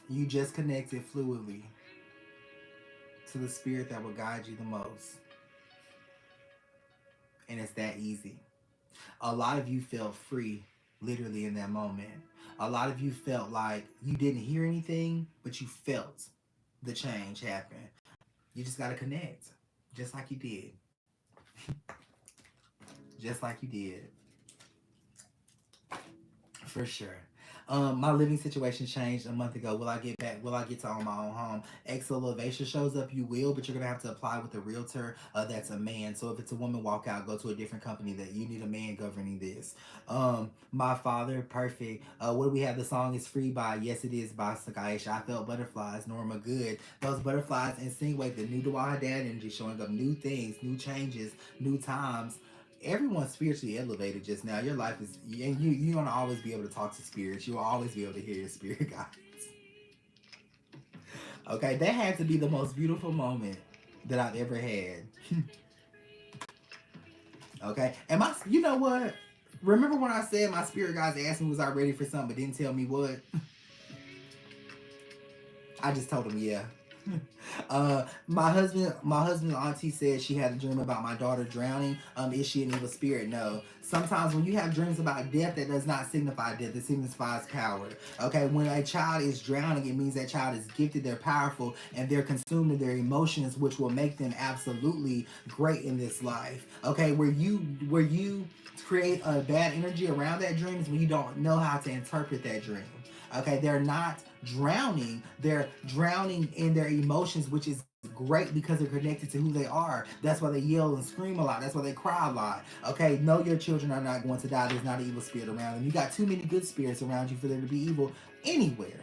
You just connected fluidly to the spirit that will guide you the most. And it's that easy. A lot of you felt free literally in that moment. A lot of you felt like you didn't hear anything, but you felt the change happen. You just got to connect, just like you did. Just like you did. For sure. My living situation changed a month ago. Will I get back? Will I get to own my own home? Exo Elevation shows up. You will, but you're gonna have to apply with a realtor. That's a man. So if it's a woman, walk out. Go to a different company. That you need a man governing this. My father, perfect. What do we have? The song is Free by Yes It Is by Sakaisha. I felt butterflies. Norma Good. Those butterflies insinuate the new Dawah Dad energy, showing up new things, new changes, new times. Everyone's spiritually elevated just now. Your life is, and you're gonna always be able to talk to spirits. You will always be able to hear your spirit guides. Okay, that had to be the most beautiful moment that I've ever had. Okay, and you know what? Remember when I said my spirit guides asked me was I ready for something, but didn't tell me what? I just told them yeah. My husband's auntie said she had a dream about my daughter drowning. Is she an evil spirit? No. Sometimes when you have dreams about death, that does not signify death. It signifies power. Okay, when a child is drowning, it means that child is gifted, they're powerful, and they're consumed in their emotions, which will make them absolutely great in this life. Okay, where you create a bad energy around that dream is when you don't know how to interpret that dream. Okay, they're not drowning, they're drowning in their emotions, which is great because they're connected to who they are. That's why they yell and scream a lot. That's why they cry a lot. Okay, know your children are not going to die. There's not an evil spirit around them. You got too many good spirits around you for there to be evil anywhere.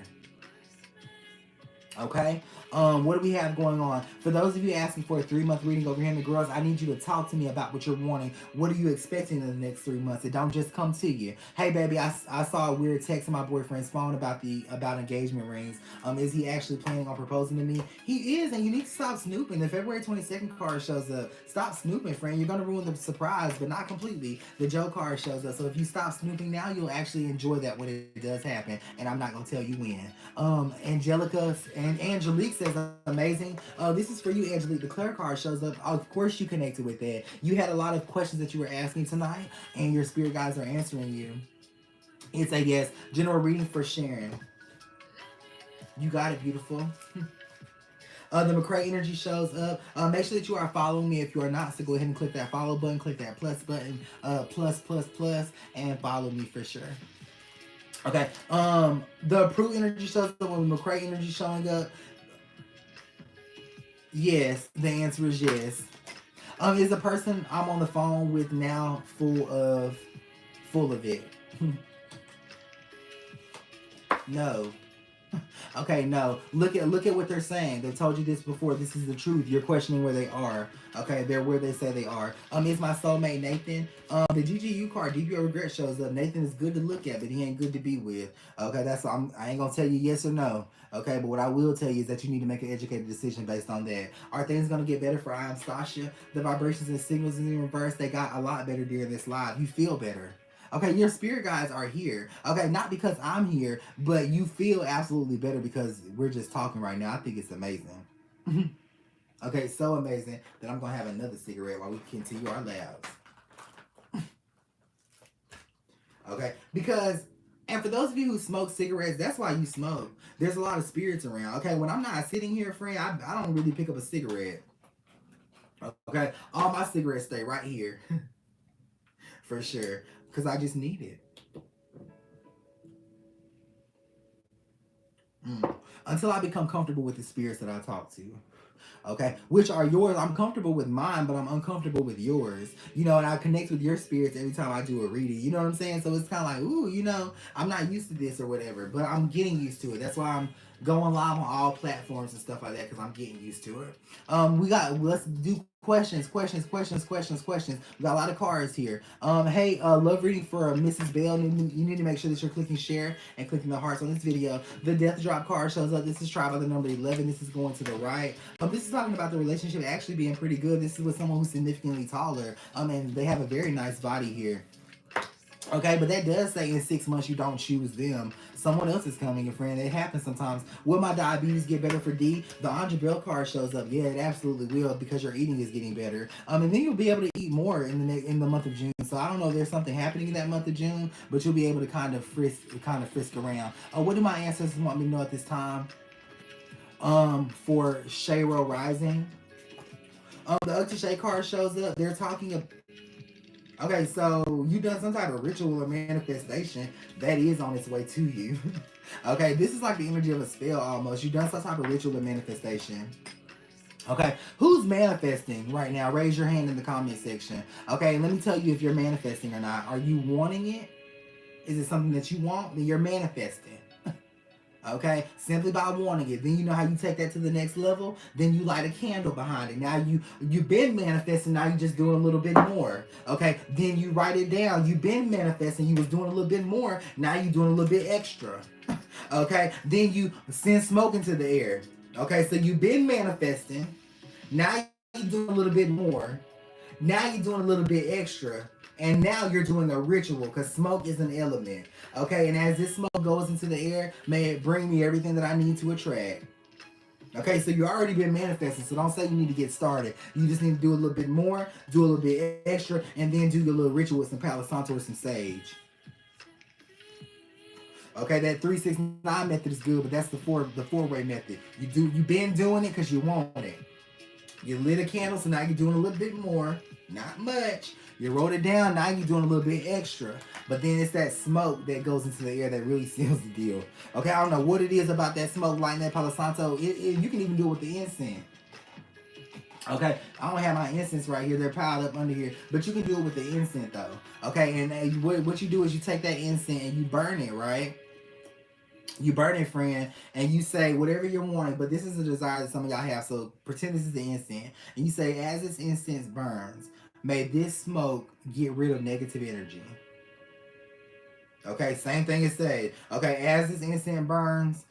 Okay, what do we have going on? For those of you asking for a 3-month reading over here in the girls, I need you to talk to me about what you're wanting. What are you expecting in the next 3 months? It don't just come to you. Hey baby, I saw a weird text on my boyfriend's phone about engagement rings. Is he actually planning on proposing to me? He is, and you need to stop snooping. The February 22nd card shows up. Stop snooping, friend. You're gonna ruin the surprise, but not completely. The Joe card shows up. So if you stop snooping now, you'll actually enjoy that when it does happen. And I'm not gonna tell you when. Angelica and Angelique says amazing. This is for you, Angelique. The Claire card shows up. Of course you connected with that. You had a lot of questions that you were asking tonight, and your spirit guides are answering you. It's a yes. General reading for Sharon. You got it, beautiful. The McCray energy shows up. Make sure that you are following me. If you are not, so go ahead and click that follow button, click that plus button, plus, and follow me for sure. Okay, the approved energy shows up when the McCray energy showing up. Yes, the answer is yes. Is the person I'm on the phone with now full of it? No. Okay, no. Look at what they're saying. They told you this before. This is the truth. You're questioning where they are. Okay, they're where they say they are. Is my soulmate Nathan? The GGU card, Deep Your Regret shows up. Nathan is good to look at, but he ain't good to be with. Okay, that's I ain't gonna tell you yes or no. Okay, but what I will tell you is that you need to make an educated decision based on that. Are things gonna get better for I Am Stasha? The vibrations and signals in reverse, they got a lot better during this live. You feel better. Okay, your spirit guides are here. Okay, not because I'm here, but you feel absolutely better because we're just talking right now. I think it's amazing. Okay, so amazing that I'm going to have another cigarette while we continue our labs. Okay, because, and for those of you who smoke cigarettes, that's why you smoke. There's a lot of spirits around. Okay, when I'm not sitting here, friend, I don't really pick up a cigarette. Okay, all my cigarettes stay right here. For sure. Because I just need it. Until I become comfortable with the spirits that I talk to. Okay, which are yours. I'm comfortable with mine, but I'm uncomfortable with yours. You know, and I connect with your spirits every time I do a reading. You know what I'm saying? So it's kind of like, ooh, you know, I'm not used to this or whatever, but I'm getting used to it. That's why I'm going live on all platforms and stuff like that, because I'm getting used to it. Let's do questions. We got a lot of cards here. Hey, love reading for Mrs. Bell. You need to make sure that you're clicking share and clicking the hearts on this video. The death drop card shows up. This is tried by the number 11. This is going to the right. This is talking about the relationship actually being pretty good. This is with someone who's significantly taller. And they have a very nice body here. Okay, but that does say in 6 months you don't choose them. Someone else is coming, your friend. It happens sometimes. Will my diabetes get better for D? The Andre Bell card shows up. Yeah, it absolutely will, because your eating is getting better. And then you'll be able to eat more in the month of June. So I don't know if there's something happening in that month of June, but you'll be able to kind of frisk around. What do my ancestors want me to know at this time? For Shayro Rising. The Uktashay card shows up. They're talking about. Okay, so you done some type of ritual or manifestation that is on its way to you. Okay, this is like the energy of a spell almost. You done some type of ritual or manifestation. Okay, who's manifesting right now? Raise your hand in the comment section. Okay, let me tell you if you're manifesting or not. Are you wanting it? Is it something that you want? Then you're manifesting. Okay, simply by wanting it. Then you know how you take that to the next level. Then you light a candle behind it. Now you've been manifesting. Now you just doing a little bit more. Okay, then you write it down. You've been manifesting. You was doing a little bit more. Now you doing a little bit extra. Okay, then you send smoke into the air. Okay, so you've been manifesting. Now you're doing a little bit more. Now you're doing a little bit extra. And now you're doing a ritual, because smoke is an element. Okay, and as this smoke goes into the air, may it bring me everything that I need to attract. Okay, so you already been manifesting, so don't say you need to get started. You just need to do a little bit more, do a little bit extra, and then do your little ritual with some Palo Santo or some sage. Okay, that 369 method is good, but that's the four-way method. You've been doing it because you want it. You lit a candle, so now you're doing a little bit more. Not much. You wrote it down, now you're doing a little bit extra. But then it's that smoke that goes into the air that really seals the deal. Okay, I don't know what it is about that smoke, lighting that Palo Santo. You can even do it with the incense. Okay, I don't have my incense right here. They're piled up under here. But you can do it with the incense, though. Okay, and what you do is you take that incense and you burn it, right? You burn it, friend, and you say whatever you're wanting, but this is a desire that some of y'all have, so pretend this is the incense. And you say, as this incense burns, may this smoke get rid of negative energy. Okay, same thing as say. Okay, as this incense burns,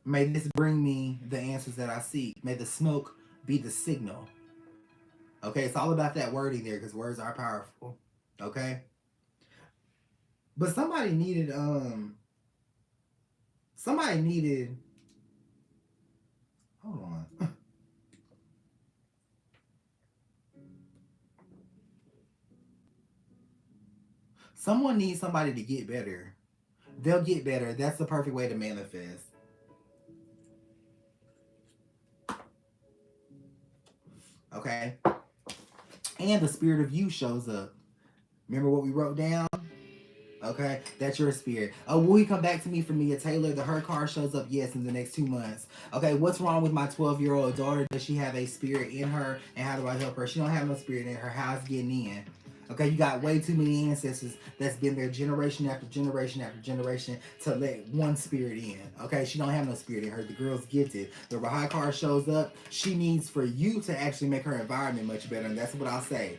may this bring me the answers that I seek. May the smoke be the signal. Okay, it's all about that wording there, because words are powerful. Okay? But somebody needed, hold on. Someone needs somebody to get better. They'll get better. That's the perfect way to manifest. Okay? And the spirit of you shows up. Remember what we wrote down? Okay, that's your spirit. Will he come back to me from Mia Taylor? The her card shows up, yes, in the next 2 months. Okay, what's wrong with my 12-year-old daughter? Does she have a spirit in her? And how do I help her? She don't have no spirit in her. How's getting in? Okay, you got way too many ancestors that's been there generation after generation after generation to let one spirit in. Okay, she don't have no spirit in her. The girl's gifted. The Rahai card shows up. She needs for you to actually make her environment much better, and that's what I'll say.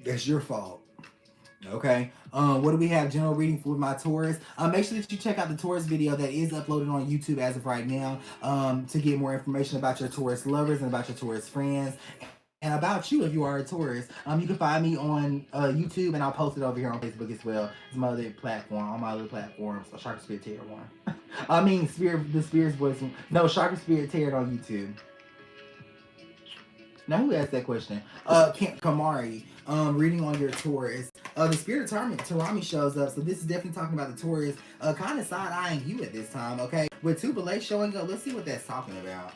That's your fault. Okay, what do we have? General reading for my Taurus. Make sure that you check out the Taurus video that is uploaded on YouTube as of right now, to get more information about your Taurus lovers and about your Taurus friends. And about you if you are a Taurus. You can find me on YouTube, and I'll post it over here on Facebook as well. It's my other platform, on my other platforms. Chakra Spirit Tarot 1. I mean, the Spirit's Voice. No, Chakra Spirit Tarot on YouTube. Now, who asked that question? Kamari, reading on your Taurus. The Spirit of Tarami shows up, so this is definitely talking about the Taurus. Kind of side-eyeing you at this time, okay? With Tubelay showing up, let's see what that's talking about.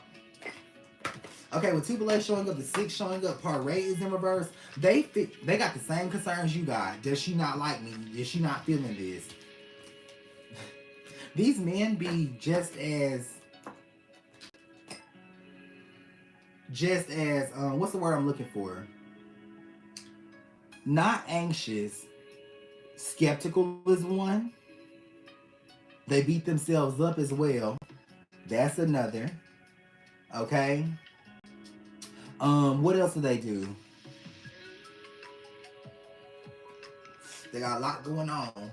Okay, with Tubelay showing up, the 6 showing up, Parade is in reverse. They got the same concerns you got. Does she not like me? Is she not feeling this? These men be just as what's the word I'm looking for? Not anxious. Skeptical is one. They beat themselves up as well. That's another. Okay. What else do they do? They got a lot going on.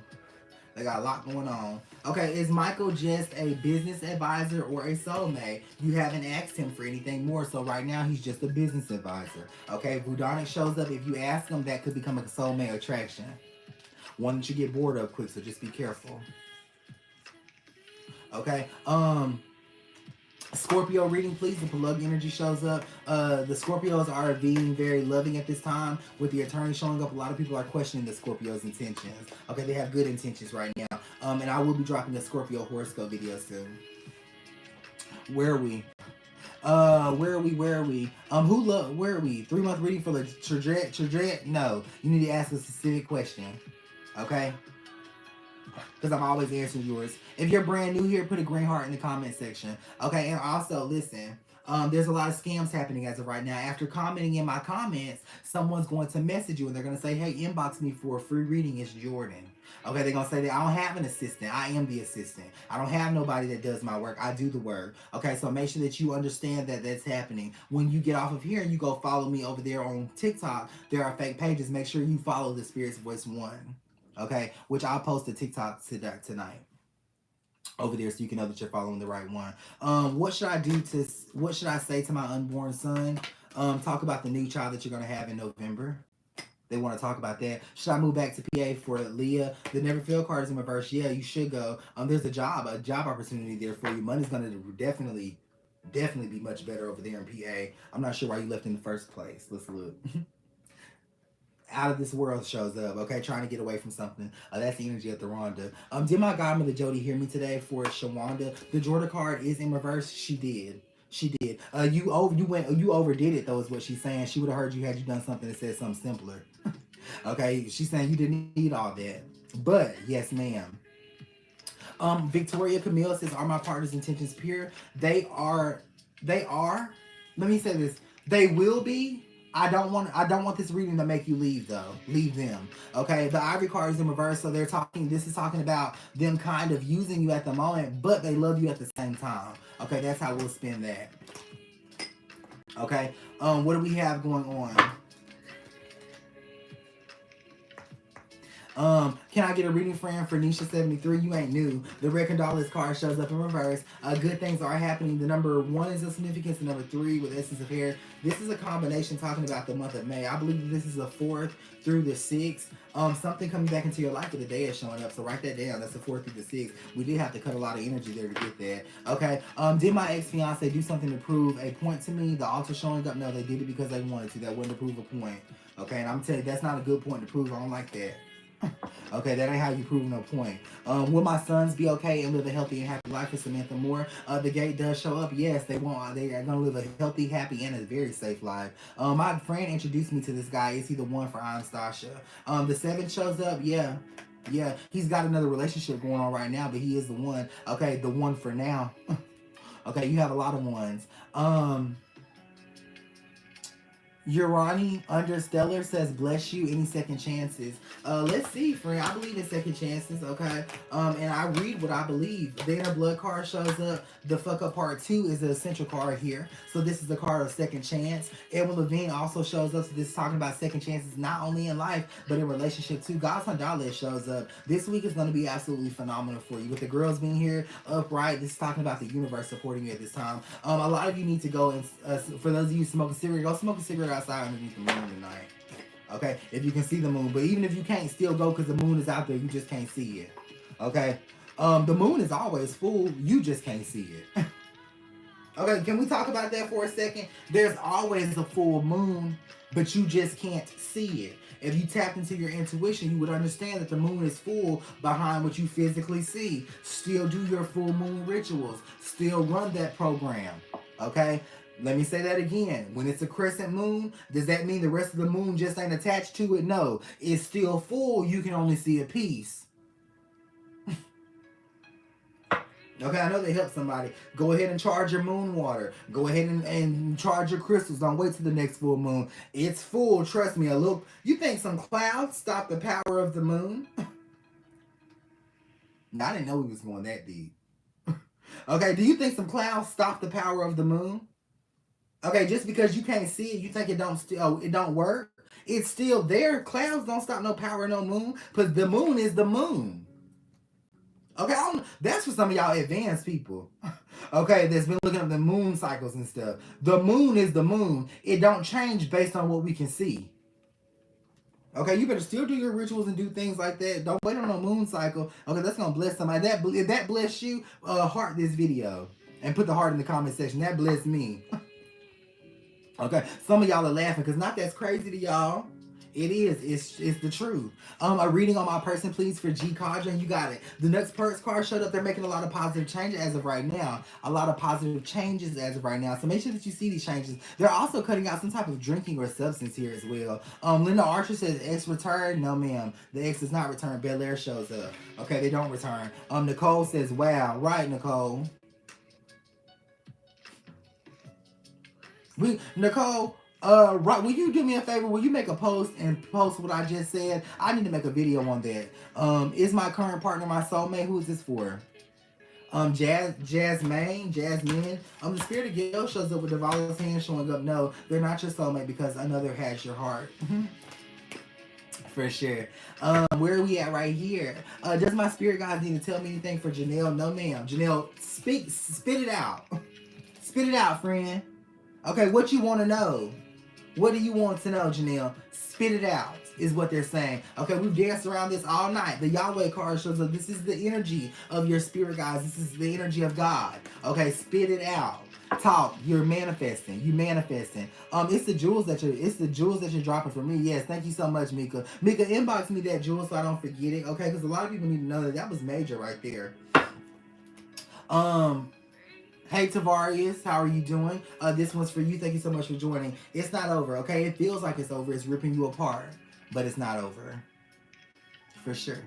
Okay, is Michael just a business advisor or a soulmate? You haven't asked him for anything more, so right now he's just a business advisor. Okay, Vudonic shows up. If you ask him, that could become a soulmate attraction. One that you get bored of quick, so just be careful. Okay. Scorpio reading, please. The plug energy shows up. The Scorpios are being very loving at this time. With the attorney showing up, a lot of people are questioning the Scorpio's intentions. Okay, they have good intentions right now. And I will be dropping a Scorpio horoscope video soon. Where are we? Where are we? Where are we? 3-month reading for the trajectory? No, you need to ask a specific question. Okay? Because I'm always answering yours. If you're brand new here, put a green heart in the comment section. Okay, and also, listen, there's a lot of scams happening as of right now. After commenting in my comments, someone's going to message you and they're going to say, hey, inbox me for a free reading. It's Jordan. Okay, they're going to say that I don't have an assistant. I am the assistant. I don't have nobody that does my work. I do the work. Okay, so make sure that you understand that that's happening. When you get off of here and you go follow me over there on TikTok, there are fake pages. Make sure you follow the Spirit's Voice 1. Okay, which I'll post a TikTok tonight over there so you can know that you're following the right one. What should I say to my unborn son? Talk about the new child that you're going to have in November. They want to talk about that. Should I move back to PA for Leah? The Never Fail card is in reverse. Yeah, you should go. There's a job opportunity there for you. Money's going to definitely be much better over there in PA. I'm not sure why you left in the first place. Let's look. Out of this world shows up, okay? Trying to get away from something. That's the energy of the Rhonda. Did my godmother Jody hear me today for Shawanda? The Jordan card is in reverse. She did. You overdid it though, is what she's saying. She would have heard you had you done something that said something simpler. Okay, she's saying you didn't need all that. But yes, ma'am. Victoria Camille says, are my partner's intentions pure? They are. Let me say this. They will be. I don't want this reading to make you leave though. Leave them. Okay. The Ivory card is in reverse, so this is talking about them kind of using you at the moment, but they love you at the same time. Okay, that's how we'll spin that. Okay. What do we have going on? Can I get a reading friend for Nisha73? You ain't new. The Red Condolence card shows up in reverse. Good things are happening. The number 1 is of significance. The number 3 with Essence of Hair. This is a combination talking about the month of May. I believe this is the 4th through the 6th. Something coming back into your life with the day is showing up. So write that down. That's the 4th through the 6th. We did have to cut a lot of energy there to get that. Okay. Did my ex-fiance do something to prove a point to me? The altar showing up? No, they did it because they wanted to. That wasn't to prove a point. Okay. And I'm telling you, that's not a good point to prove. I don't like that. Okay, that ain't how you prove no point. Will my sons be okay and live a healthy and happy life for Samantha Moore? The gate does show up. Yes, they are going to live a healthy, happy, and a very safe life. My friend introduced me to this guy. Is he the one for Anastasia? The 7 shows up. Yeah, he's got another relationship going on right now, but he is the one. Okay, the one for now. Okay, you have a lot of ones. Urani Understellar says, bless you, any second chances. Let's see, friend. I believe in second chances, okay? And I read what I believe. The Inner Blood card shows up. The Fuck Up Part 2 is the essential card here. So this is the card of second chance. Edwin Levine also shows up. So this is talking about second chances, not only in life, but in relationship too. God's Dalit shows up. This week is going to be absolutely phenomenal for you. With the girls being here upright, this is talking about the universe supporting you at this time. A lot of you need to go and, for those of you smoking cigarette, go smoke a cigarette outside underneath the moon tonight. Okay, if you can see the moon, but even if you can't, still go, because the moon is out there, you just can't see it. Okay, the moon is always full, you just can't see it. Okay, can we talk about that for a second? There's always a full moon, but you just can't see it. If you tapped into your intuition, you would understand that the moon is full behind what you physically see. Still do your full moon rituals. Still run that program. Okay? Let me say that again. When it's a crescent moon, does that mean the rest of the moon just ain't attached to it? No. It's still full. You can only see a piece. Okay, I know they help somebody. Go ahead and charge your moon water. Go ahead and charge your crystals. Don't wait till the next full moon. It's full. Trust me. You think some clouds stop the power of the moon? No, I didn't know we was going that deep. Okay, do you think some clouds stop the power of the moon? Okay, just because you can't see it, you think it don't work? It's still there. Clouds don't stop no power, no moon, because the moon is the moon. Okay, that's for some of y'all advanced people. Okay, that's been looking up the moon cycles and stuff. The moon is the moon. It don't change based on what we can see. Okay, you better still do your rituals and do things like that. Don't wait on no moon cycle. Okay, that's gonna bless somebody. If that bless you, heart this video and put the heart in the comment section. That bless me. Okay, some of y'all are laughing because not that's crazy to y'all. It is. It's the truth. A reading on my person, please, for G Cadron. You got it. The next Perks card showed up. They're making a lot of positive changes as of right now. A lot of positive changes as of right now. So make sure that you see these changes. They're also cutting out some type of drinking or substance here as well. Linda Archer says X return. No, ma'am. The X does not return. Bel Air shows up. Okay, they don't return. Nicole says, wow. Right, Nicole. Nicole, right, will you do me a favor? Will you make a post and post what I just said? I need to make a video on that. Is my current partner my soulmate? Who is this for? Jasmine. The spirit of Gail shows up with Devala's hand showing up. No, they're not your soulmate because another has your heart. For sure. Where are we at right here? Does my spirit guys need to tell me anything for Janelle? No, ma'am. Janelle, spit it out. Spit it out, friend. Okay, what you want to know? What do you want to know, Janelle? Spit it out, is what they're saying. Okay, we've danced around this all night. The Yahweh card shows up. This is the energy of your spirit, guys. This is the energy of God. Okay, spit it out. Talk. You're manifesting. You manifesting. It's the jewels that you're dropping for me. Yes, thank you so much, Mika. Mika, inbox me that jewel so I don't forget it. Okay, because a lot of people need to know that was major right there. Hey Tavarius, how are you doing? This one's for you. Thank you so much for joining. It's not over, okay? It feels like it's over. It's ripping you apart, but it's not over. For sure.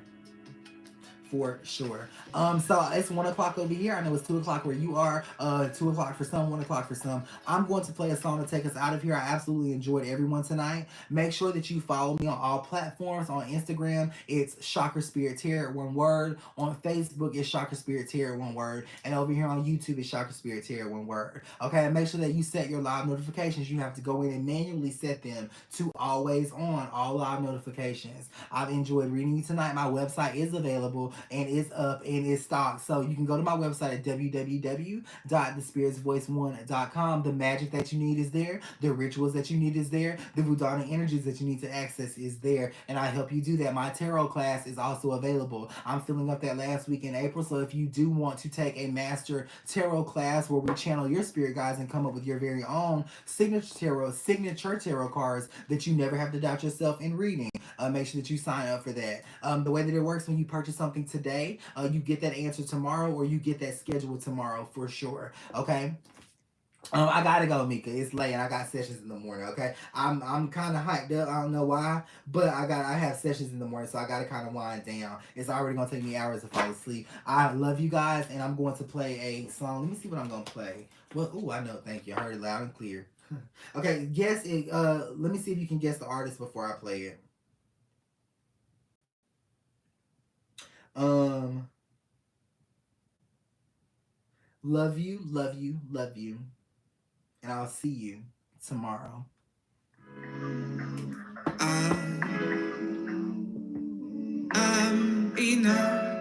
For sure. So it's 1 o'clock over here. I know it's 2 o'clock where you are. 2 o'clock for some, 1 o'clock for some. I'm going to play a song to take us out of here. I absolutely enjoyed everyone tonight. Make sure that you follow me on all platforms. On Instagram, it's Chakra Spirit Tarot, one word. On Facebook, it's Chakra Spirit Tarot, one word. And over here on YouTube, it's Chakra Spirit Tarot, one word. Okay, and make sure that you set your live notifications. You have to go in and manually set them to always on, all live notifications. I've enjoyed reading you tonight. My website is available and it's up and it's stocked. So you can go to my website at www.thespiritsvoice1.com. The magic that you need is there. The rituals that you need is there. The Vudana energies that you need to access is there. And I help you do that. My tarot class is also available. I'm filling up that last week in April. So if you do want to take a master tarot class where we channel your spirit guides and come up with your very own signature tarot cards that you never have to doubt yourself in reading, make sure that you sign up for that. The way that it works, when you purchase something today, you get that answer tomorrow, or you get that schedule tomorrow for sure. Okay. I gotta go, Mika. It's late and I got sessions in the morning. Okay, I'm kind of hyped up. I don't know why, but I have sessions in the morning, so I gotta kind of wind down. It's already gonna take me hours to fall asleep. I love you guys, and I'm going to play a song. Let me see what I'm gonna play. Well, ooh, I know. Thank you. I heard it loud and clear. Okay, guess it. Let me see if you can guess the artist before I play it. Love you, love you, love you. And I'll see you tomorrow. I'm enough.